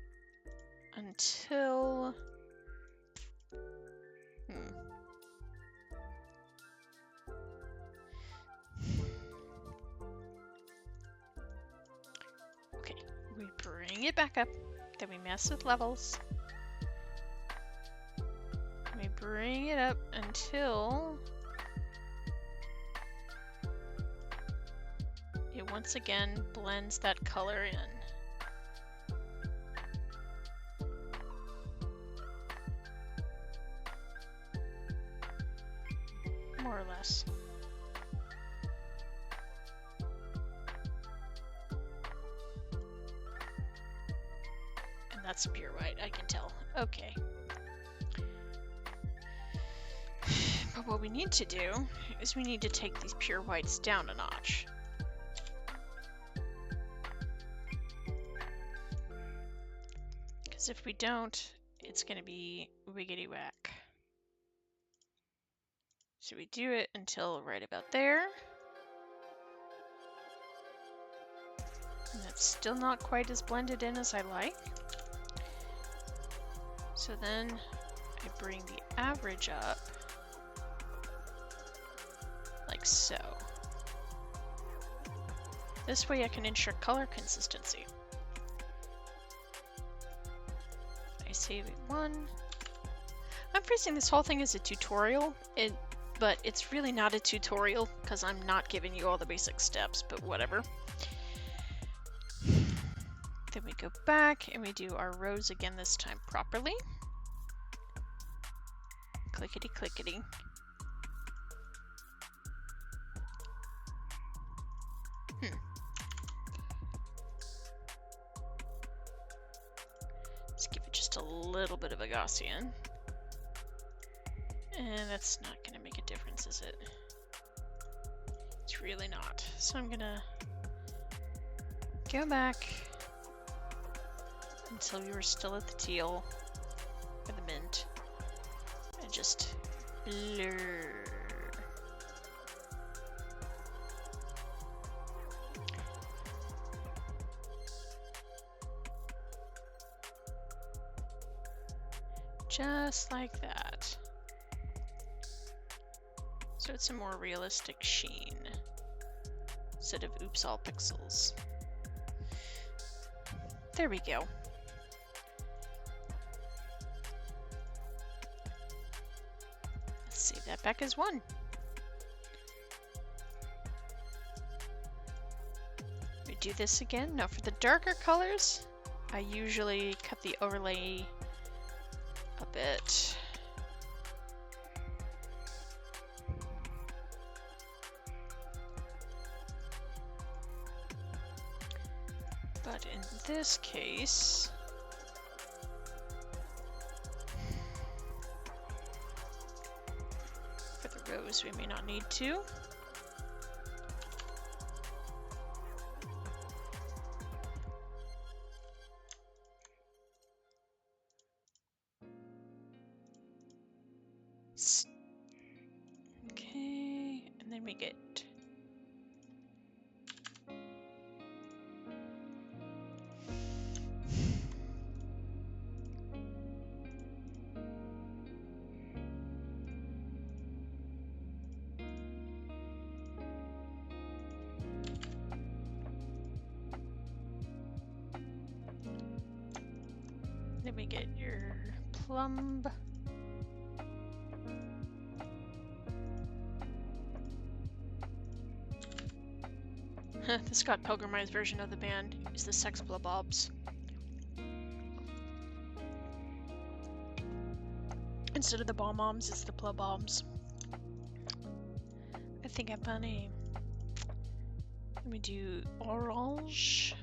until okay, we bring it back up, then we mess with levels. We bring it up until it once again blends that color in. More or less. And that's pure white, I can tell. Okay. But what we need to do is we need to take these pure whites down a notch. Because if we don't, it's going to be wiggity whack. So we do it until right about there. And that's still not quite as blended in as I like. So then I bring the average up like so. This way I can ensure color consistency. I save it 1. I'm phrasing this whole thing as a tutorial, but it's really not a tutorial because I'm not giving you all the basic steps, but whatever. Then we go back and we do our rows again, this time properly. Clickety clickety. Let's give it just a little bit of a Gaussian. And that's not going to make a difference, is it? It's really not. So I'm going to go back until we were still at the teal or the mint and just blur. Just like that. So it's a more realistic sheen instead of oops all pixels. There we go. Let's save that back as 1. We do this again. Now for the darker colors, I usually cut the overlay a bit. But in this case, for the rows, we may not need to. Okay, and then we get Let me get your plumb. The Scott Pilgrimized version of the band is the Sexplabobs. Instead of the Bomb-Bombs, it's the Plubobs. I think I'm funny. Let me do orange.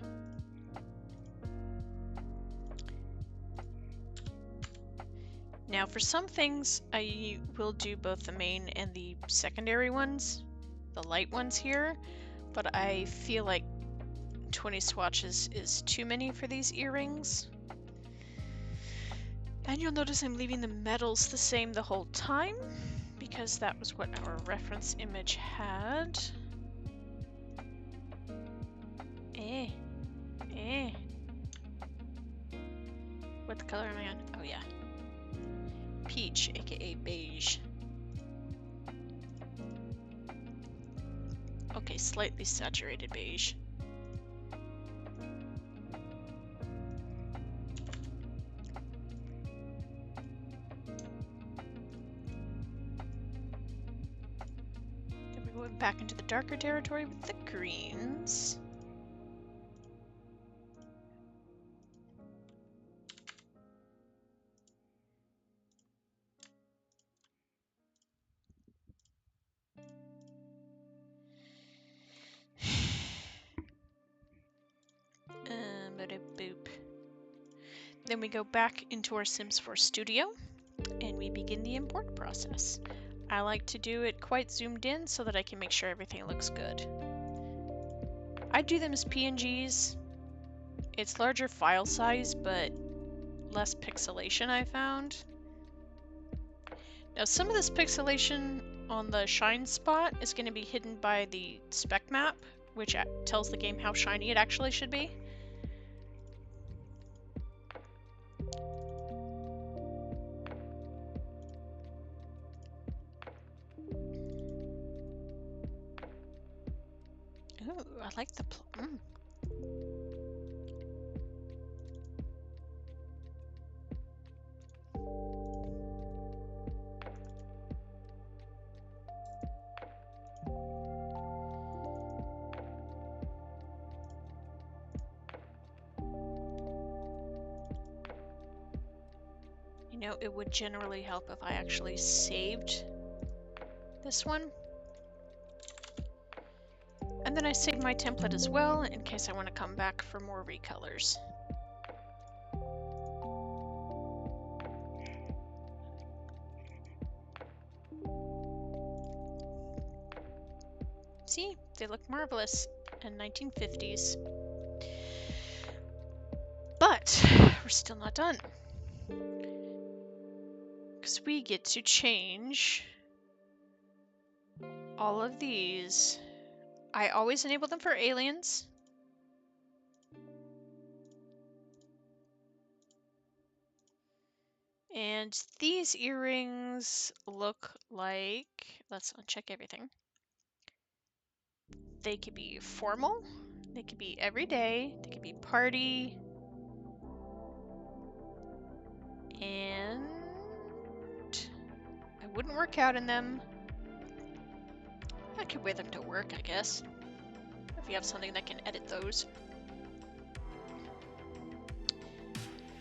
Now for some things, I will do both the main and the secondary ones, the light ones here, but I feel like 20 swatches is too many for these earrings. And you'll notice I'm leaving the metals the same the whole time, because that was what our reference image had. What color am I on? Oh yeah. Peach, aka beige. Okay, slightly saturated beige. Then we're going back into the darker territory with the greens. Boop. Then we go back into our Sims 4 studio and we begin the import process. I like to do it quite zoomed in so that I can make sure everything looks good. I do them as PNGs. It's larger file size, but less pixelation, I found. Now some of this pixelation on the shine spot is going to be hidden by the spec map, which tells the game how shiny it actually should be. Ooh, I like the plum. You know, it would generally help if I actually saved this one. And then I saved my template as well in case I want to come back for more recolors. See, they look marvelous in 1950s. But we're still not done. Because we get to change all of these. I always enable them for aliens. And these earrings look like, let's uncheck everything. They could be formal, they could be everyday, they could be party, and I wouldn't work out in them. I could wear them to work, I guess, if you have something that can edit those.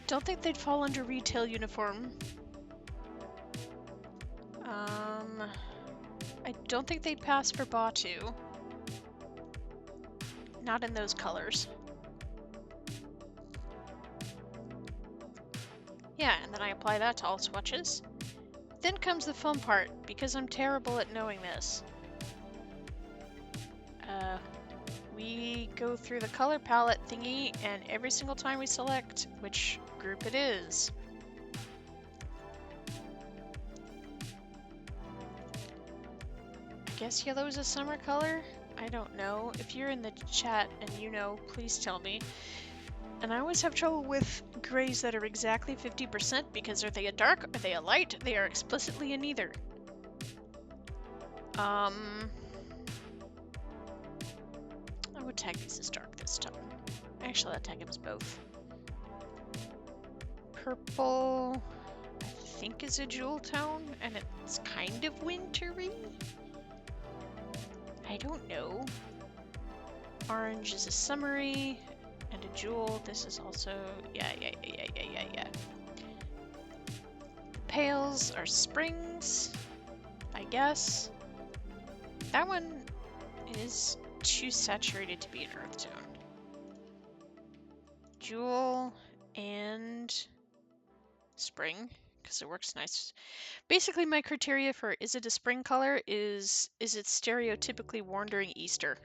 Don't think they'd fall under retail uniform. I don't think they'd pass for Batu. Not in those colors. Yeah, and then I apply that to all swatches. Then comes the fun part, because I'm terrible at knowing this. We go through the color palette thingy, and every single time we select which group it is. I guess yellow is a summer color? I don't know. If you're in the chat and you know, please tell me. And I always have trouble with grays that are exactly 50% because are they a dark, are they a light? They are explicitly a neither. I would tag these as dark this time. Actually, I'll tag them as both. Purple, I think, is a jewel tone, and it's kind of wintry. I don't know. Orange is a summery and a jewel. This is also, yeah. The pales are springs, I guess. That one is too saturated to be an earth tone. Jewel and spring, because it works nice. Basically, my criteria for is it a spring color is it stereotypically worn during Easter?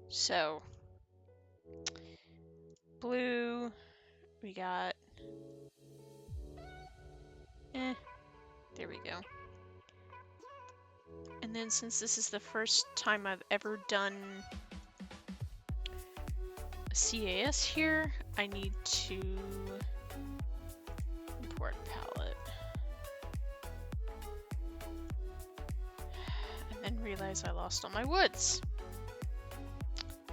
So, blue, we got, there we go. And then since this is the first time I've ever done CAS here, I need to import palette. And then realize I lost all my woods.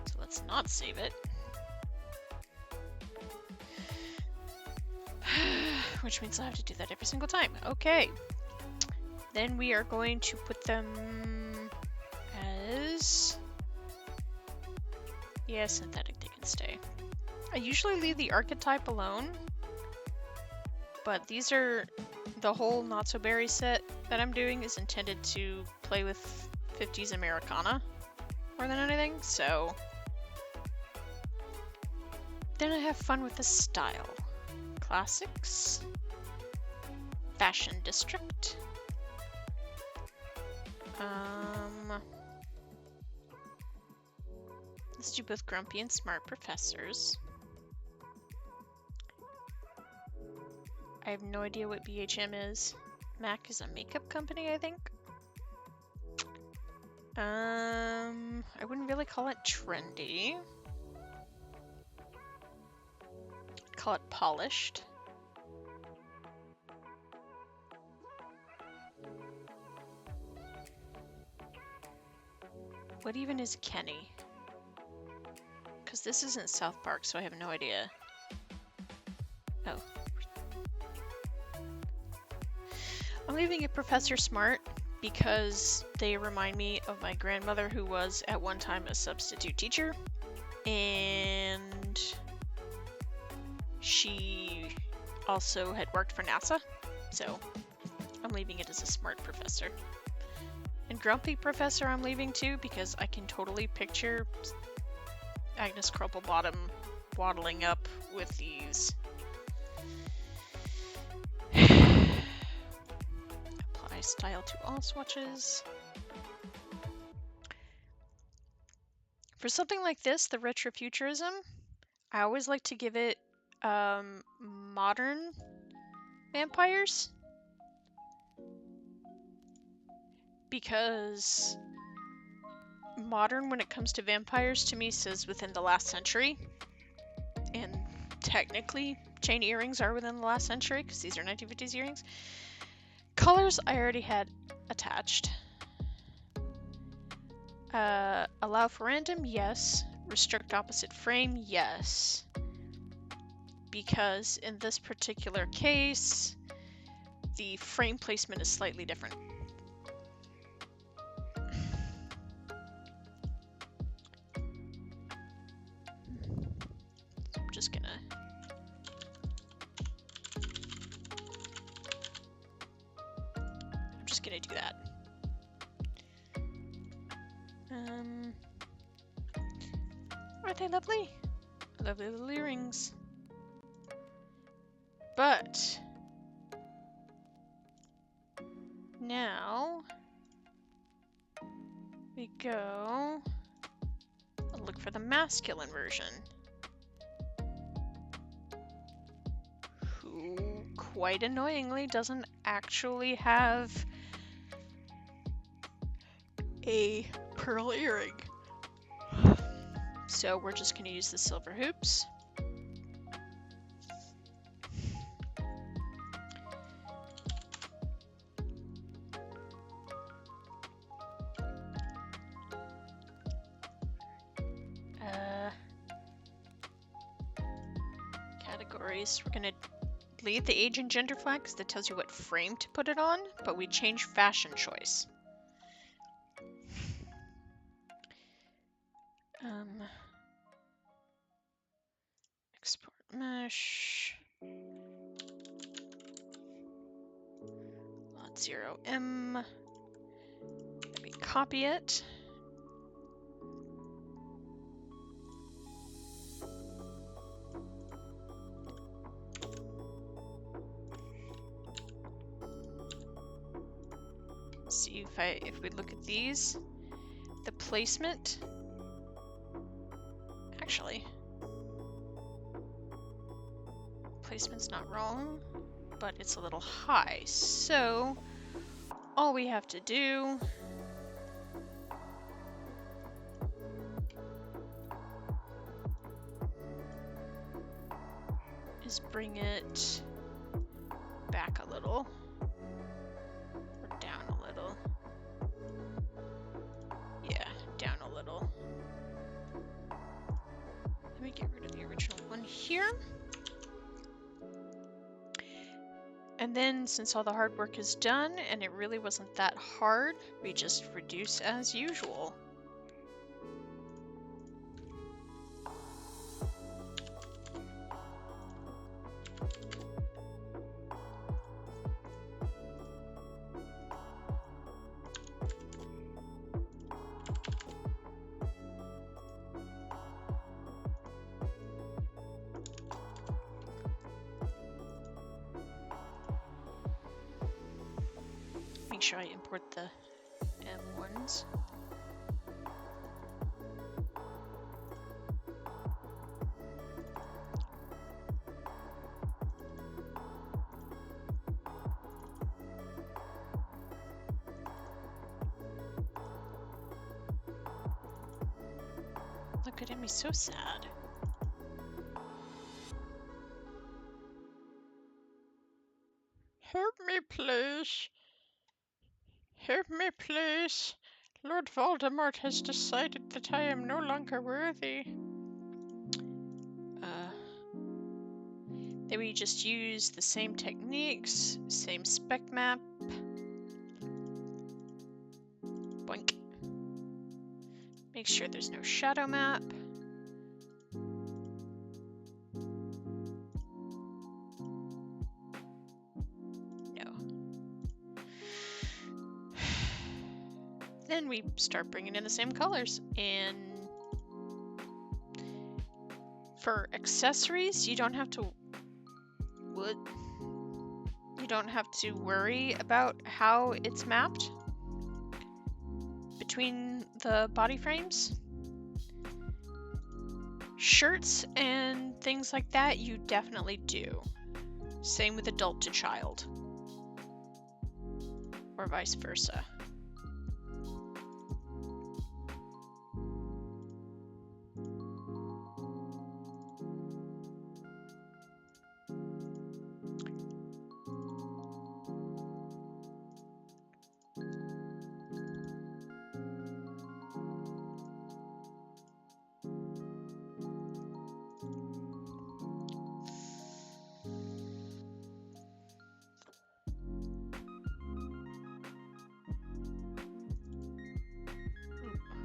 So let's not save it. Which means I have to do that every single time. Okay. Then we are going to put them as... yeah, synthetic, they can stay. I usually leave the archetype alone, but these are... the whole Not So Berry set that I'm doing is intended to play with 50s Americana more than anything, so... then I have fun with the style. Classics. Fashion District. Let's do both Grumpy and Smart Professors. I have no idea what BHM is. MAC is a makeup company, I think. I wouldn't really call it trendy. I'd call it polished. What even is Kenny? Because this isn't South Park, so I have no idea. Oh. I'm leaving it Professor Smart because they remind me of my grandmother, who was at one time a substitute teacher, and she also had worked for NASA, so I'm leaving it as a smart professor. And Grumpy Professor I'm leaving too, because I can totally picture Agnes Crumplebottom waddling up with these. Apply style to all swatches. For something like this, the retrofuturism, I always like to give it modern vampires. Because modern, when it comes to vampires, to me says within the last century. And technically, chain earrings are within the last century, because these are 1950s earrings. Colors I already had attached. Allow for random, yes. Restrict opposite frame, yes. Because in this particular case, the frame placement is slightly different. So I'm just gonna... do that. Aren't they lovely? Lovely little earrings. But now we go and look for the masculine version, who quite annoyingly doesn't actually have a pearl earring. So we're just going to use the silver hoops. categories. We're gonna leave the age and gender flag because that tells you what frame to put it on, but we change fashion choice. Export mesh. Lot 0M. Let me copy it. See if we look at these, the placement. Actually, placement's not wrong, but it's a little high. So all we have to do is bring it back a little, or down a little. Yeah, down a little. Let me get rid of the original one here. And then, since all the hard work is done, and it really wasn't that hard, we just reduce as usual. Make sure I import the M1s. Look at him, he's so sad. Help me, please. Help me, please. Lord Voldemort has decided that I am no longer worthy. Then we just use the same techniques, same spec map. Boink. Make sure there's no shadow map. Then we start bringing in the same colors. And for accessories, you don't have to worry about how it's mapped between the body frames. Shirts and things like that, you definitely do. Same with adult to child, or vice versa.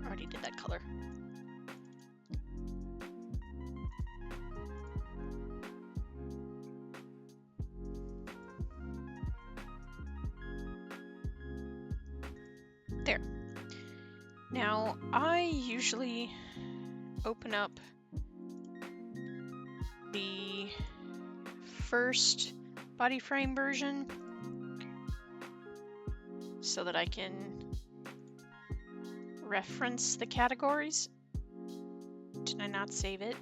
Already did that color. There. Now, I usually open up the first body frame version so that I can reference the categories. Did I not save it?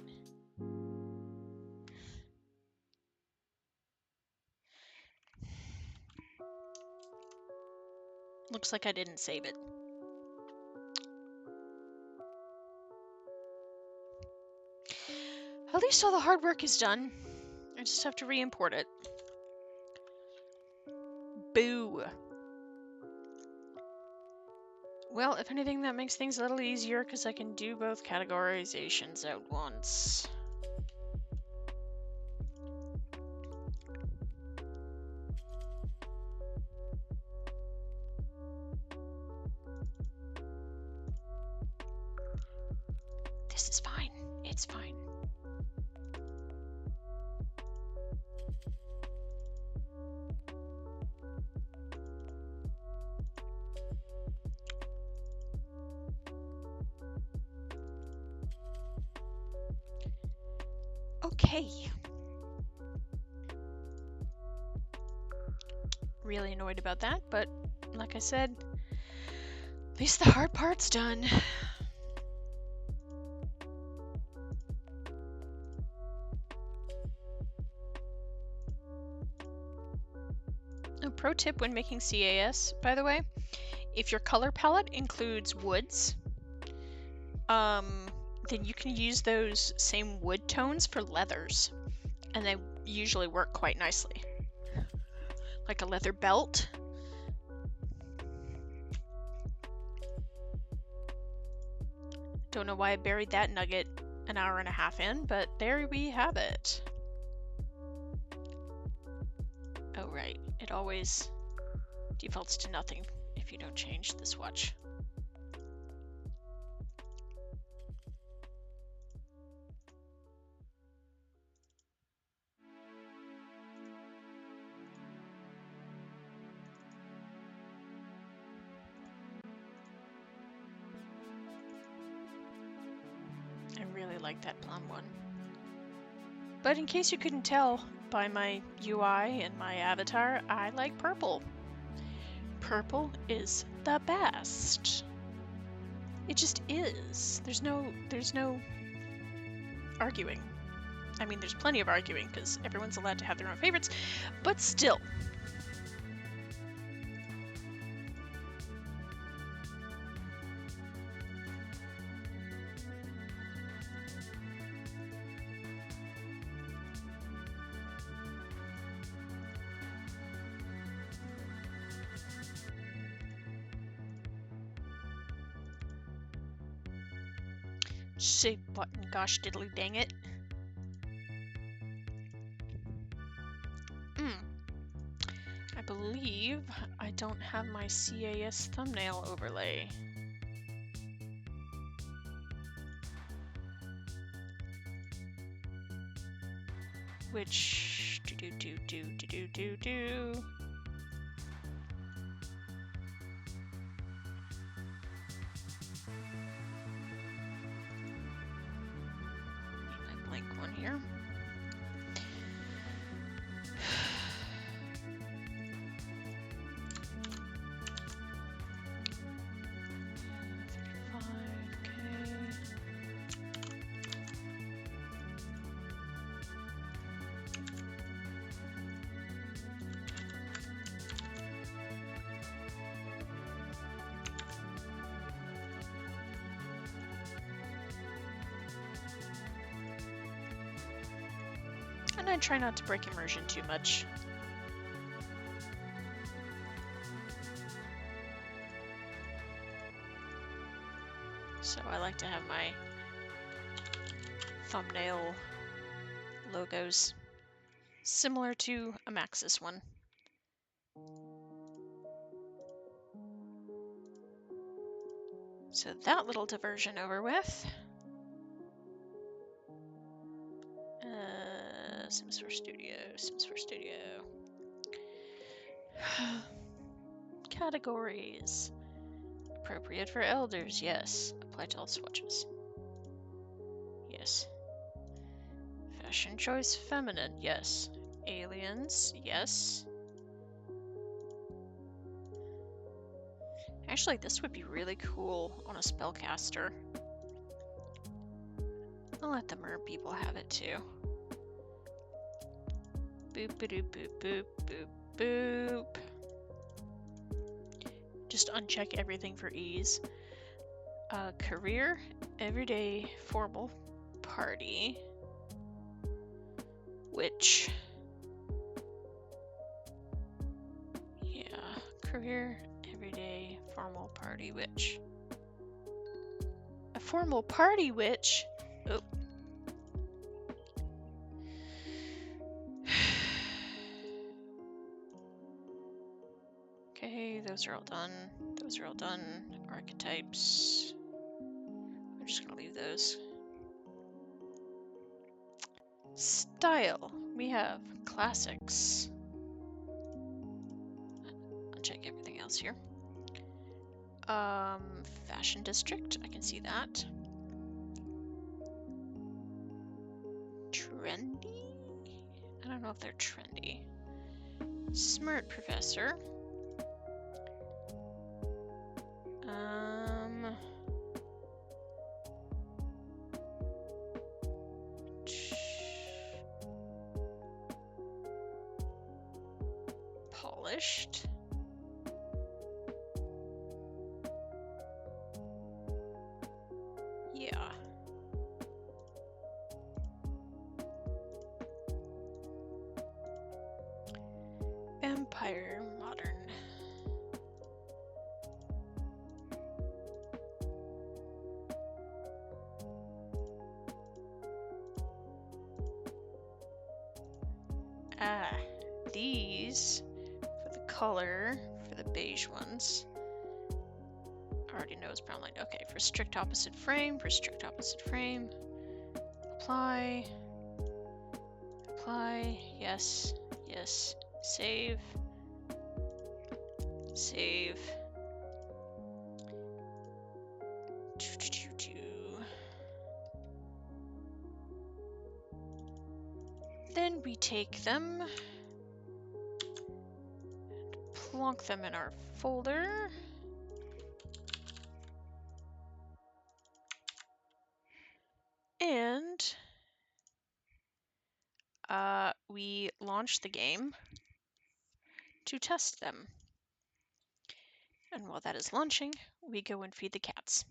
Looks like I didn't save it. At least all the hard work is done. I just have to re-import it. Boo. Well, if anything, that makes things a little easier because I can do both categorizations at once. It's fine. Okay. Really annoyed about that, but like I said, at least the hard part's done. A pro tip when making CAS, by the way, if your color palette includes woods, then you can use those same wood tones for leathers, and they usually work quite nicely. Like a leather belt. Don't know why I buried that nugget an hour and a half in, but there we have it. Oh right, it always defaults to nothing if you don't change the swatch. I really like that plum one. But in case you couldn't tell by my UI and my avatar, I like purple. Purple is the best. It just is. There's no arguing. I mean, there's plenty of arguing because everyone's allowed to have their own favorites, but still. Say button, gosh diddly dang it. I believe I don't have my CAS thumbnail overlay. Which do. My blank one here. And I try not to break immersion too much. So I like to have my thumbnail logos similar to a Maxis one. So that little diversion over with. Sims 4 Studio, Sims 4 Studio. Categories. Appropriate for elders, yes. Apply to all swatches. Yes. Fashion choice feminine, yes. Aliens, yes. Actually, this would be really cool on a spellcaster. I'll let the mer people have it too. Boop, boop, boop, boop, boop, boop. Just uncheck everything for ease. Career, everyday, formal, party. Which? Yeah, career, everyday, formal, party, witch. A formal party witch? Oh. Okay, those are all done. Those are all done. Archetypes. I'm just gonna leave those. Style. We have classics. I'll check everything else here. Fashion district. I can see that. Trendy? I don't know if they're trendy. Smart professor. Polished. Yeah. Empire modern. These for the color, for the beige ones. I already know it's brown line. Okay, for strict opposite frame, Apply. Apply. Yes. Yes. Save. Save. Then we take them, plonk them in our folder. And we launch the game to test them. And while that is launching, we go and feed the cats.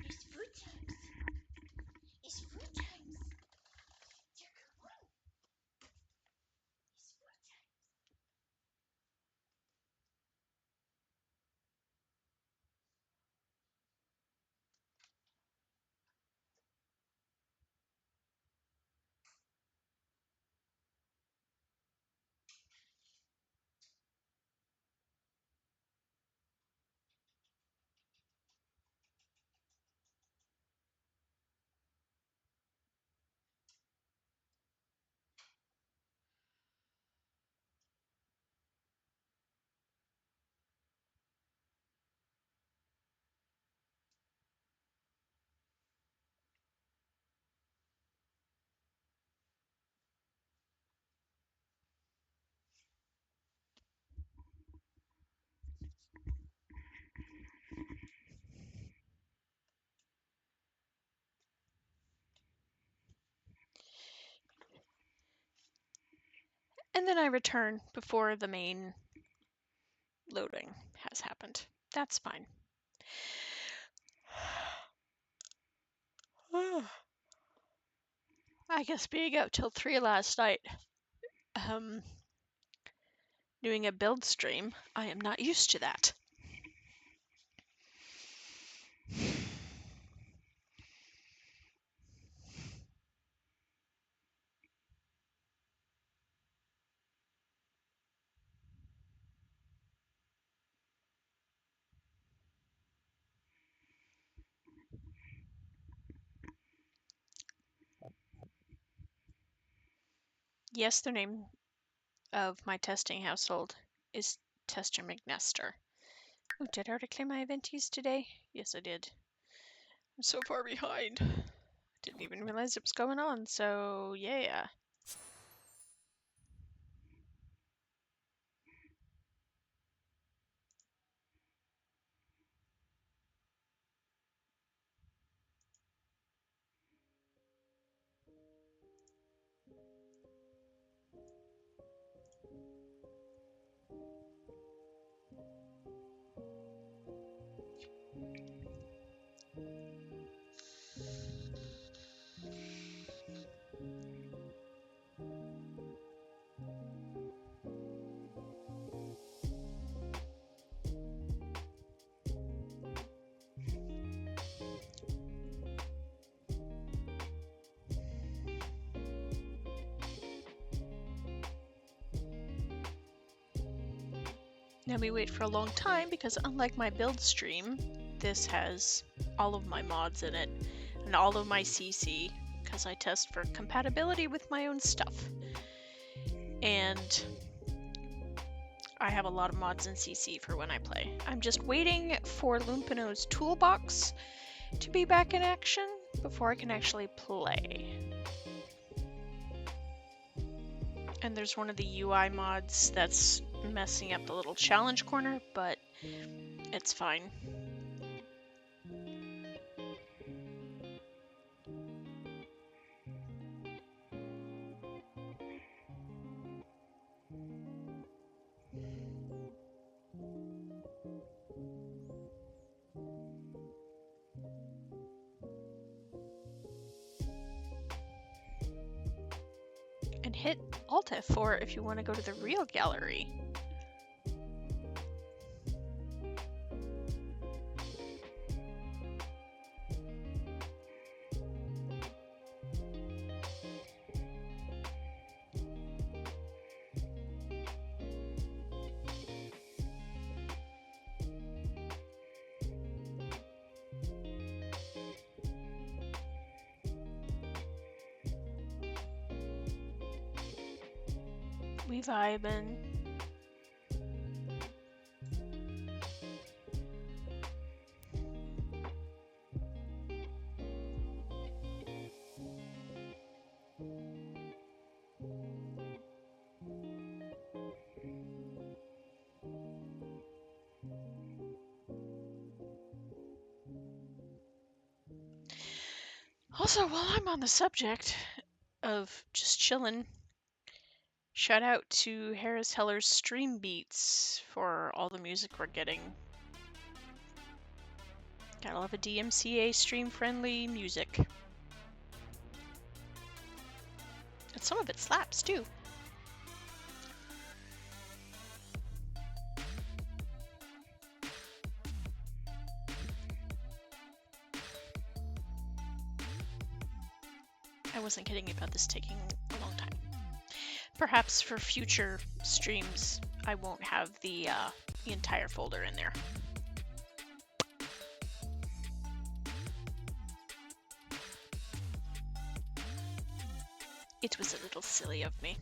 It's food time. It's food time. You're going. It's food time. And then I return before the main loading has happened. That's fine. I guess being up till 3 last night, doing a build stream, I am not used to that. Yes, the name of my testing household is Tester McNester. Oh, did I already claim my eventees today? Yes, I did. I'm so far behind. Didn't even realize it was going on, so yeah. Now we wait for a long time because unlike my build stream, this has all of my mods in it. and all of my CC because I test for compatibility with my own stuff. And I have a lot of mods in CC for when I play. I'm just waiting for Lumpino's toolbox to be back in action before I can actually play. And there's one of the UI mods that's messing up the little challenge corner, but it's fine. And hit Alt F4 if you want to go to the real gallery. We vibin'. Also, while I'm on the subject of just chillin', shout out to Harris Heller's Stream Beats for all the music we're getting. Gotta love a DMCA stream-friendly music. And some of it slaps, too. I wasn't kidding about this taking a long time. Perhaps for future streams, I won't have the entire folder in there. It was a little silly of me.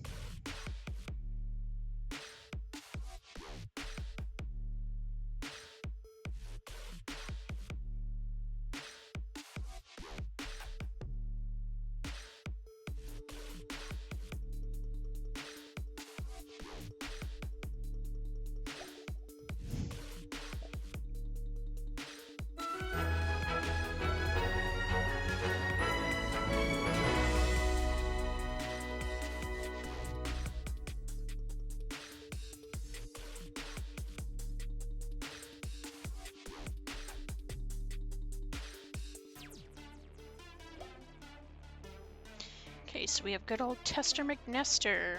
Okay, so we have good old Tester McNester.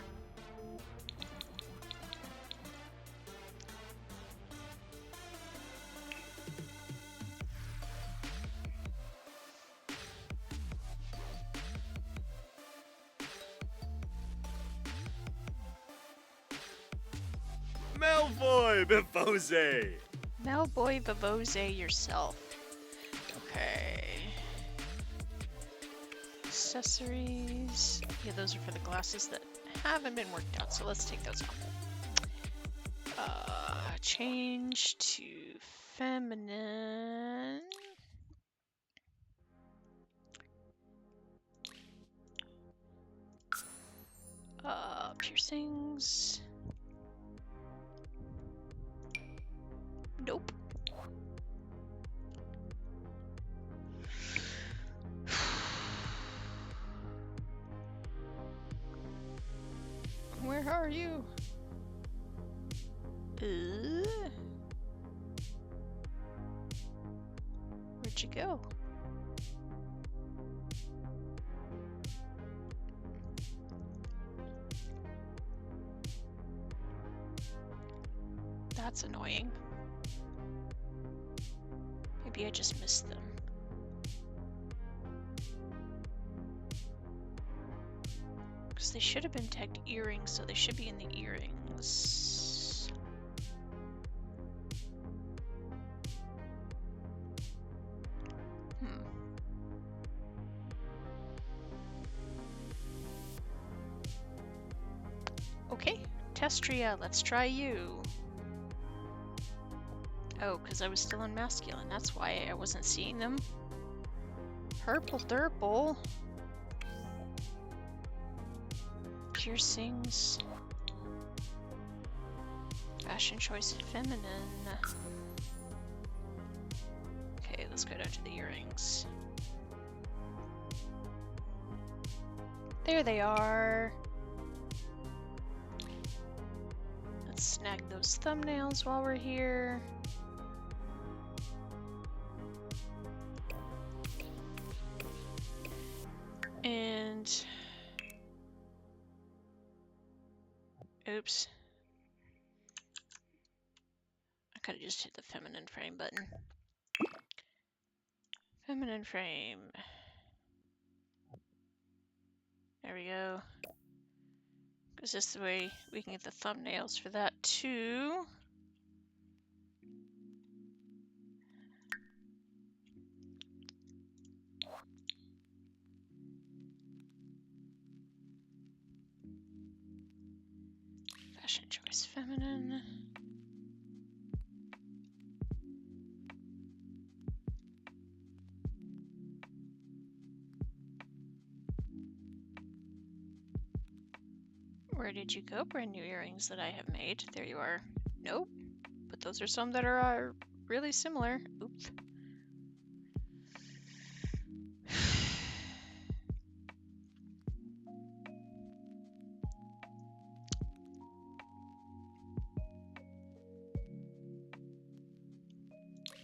Malfoy Bivose! Malboy Vivose yourself. Okay. Accessories. Yeah, those are for the glasses that haven't been worked out, so let's take those off. Change to feminine. Piercings. Nope. Where are you? Where'd you go? That's annoying. Maybe I just missed them. Because they should have been tagged earrings, so they should be in the earrings. Testria, let's try you. Oh, because I was still in masculine. That's why I wasn't seeing them. Purple Durple. Piercings. Fashion choice feminine. Okay, let's go down to the earrings. There they are. Let's snag those thumbnails while we're here. And oops. I could have just hit the feminine frame button. Feminine frame. There we go. Because this is the way we can get the thumbnails for that too. Fashion choice feminine. Where did you go, brand new earrings that I have made? There you are. Nope. But those are some that are really similar. Oops.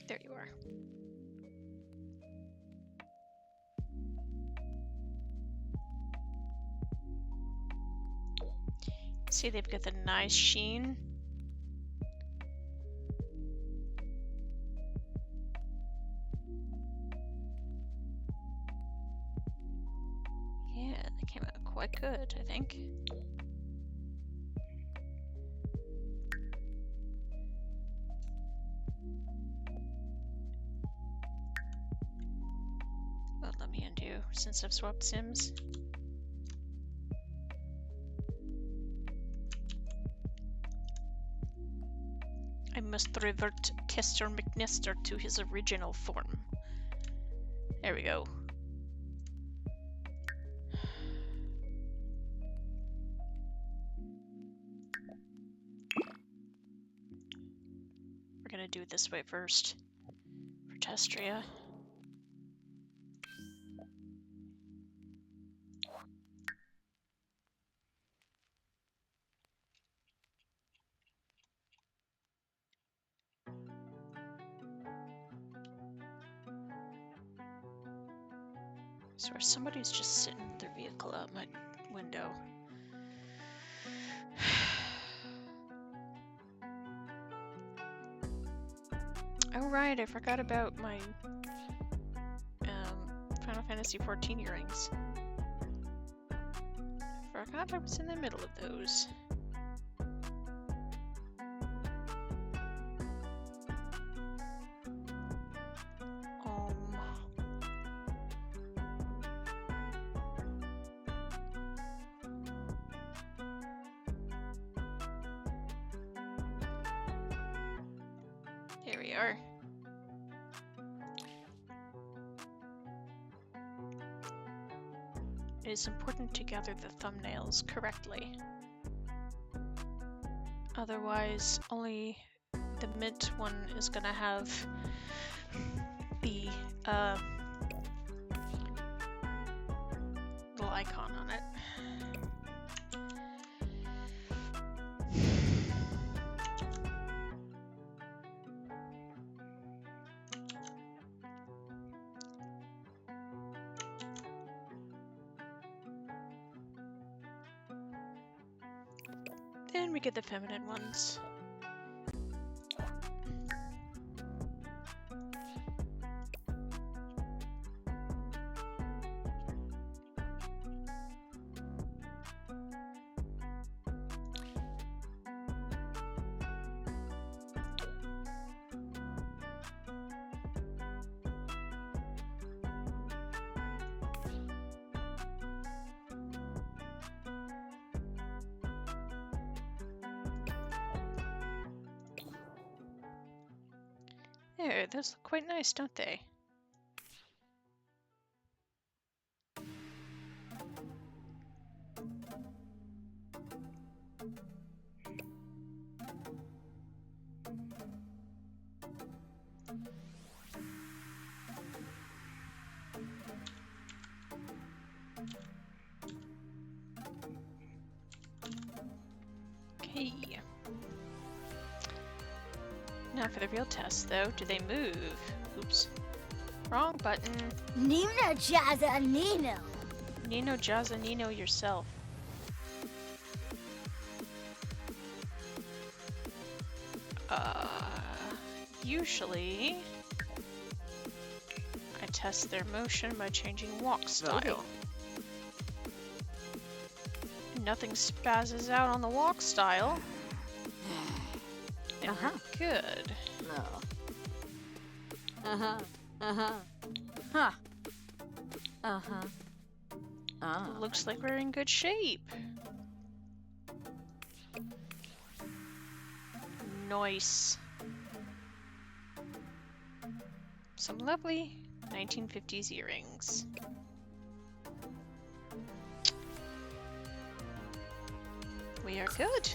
There you are. See, they've got the nice sheen. Yeah, they came out quite good, I think. Well, let me undo since I've swapped sims. I must revert Kester McNester to his original form. There we go. We're gonna do it this way first for Testria. I swear somebody's just sitting with their vehicle out my window. Oh right, I forgot about my Final Fantasy XIV earrings. I forgot I was in the middle of those. Here we are. It is important to gather the thumbnails correctly. Otherwise, only the mint one is gonna have the little icon on it. Then we get the feminine ones. There, those look quite nice, don't they? Okay. Now for the real test, though. Do they move? Oops. Wrong button. Nino Jazza Nino. Nino Jazza Nino yourself. Usually I test their motion by changing walk style. Nothing spazzes out on the walk style. And we're good. No. Huh. Looks like we're in good shape. Nice. Some lovely 1950s earrings. We are good.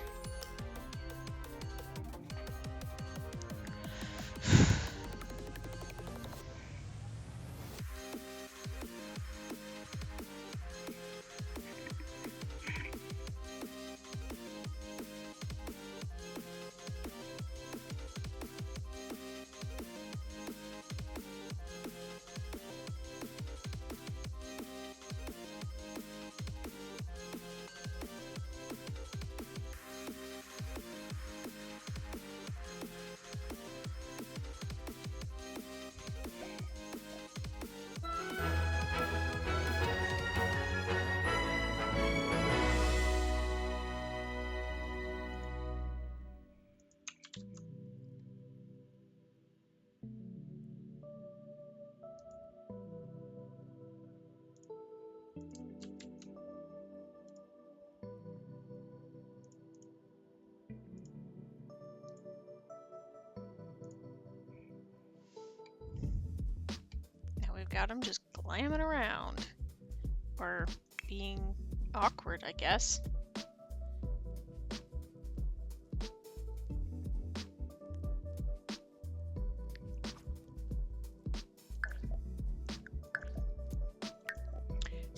Got him just glamming around. Or being awkward, I guess.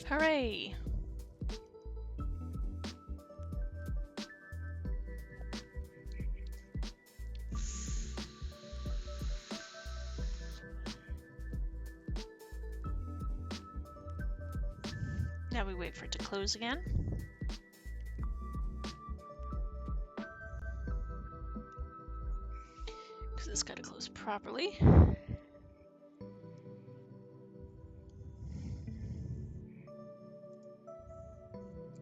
Hooray! Now we wait for it to close again. Because it's got to close properly.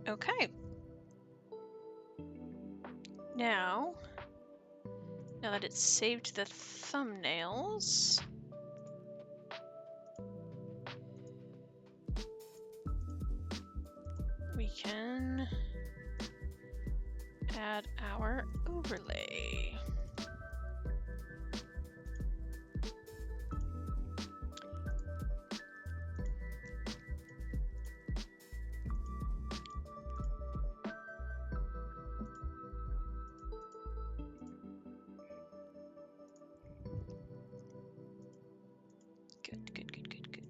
Okay. Now that it's saved the thumbnails, we can add our overlay.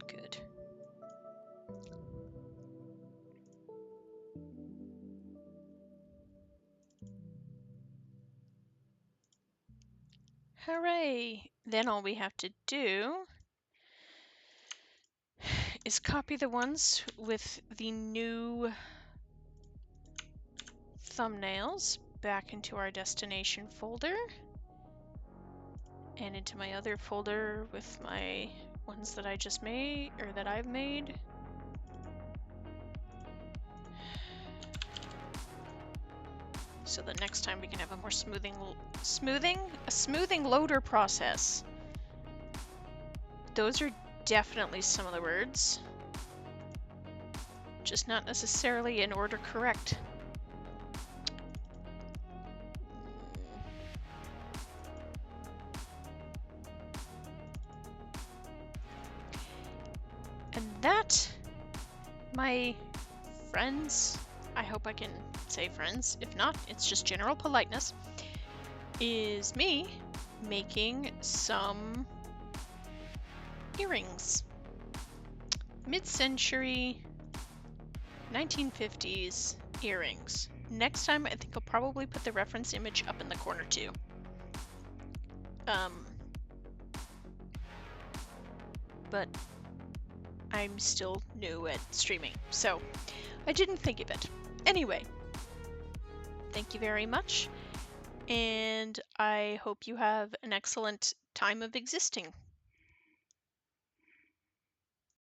Good. Hooray! Then all we have to do is copy the ones with the new thumbnails back into our destination folder and into my other folder with my ones that I just made, or that I've made. So the next time we can have a more smoothing loader process. Those are definitely some of the words, just not necessarily in order correct. my friends, I hope I can say friends, if not, it's just general politeness, is me making some earrings. Mid-century 1950s earrings. Next time, I think I'll probably put the reference image up in the corner too. But I'm still new at streaming, so I didn't think of it. Anyway, thank you very much, and I hope you have an excellent time of existing.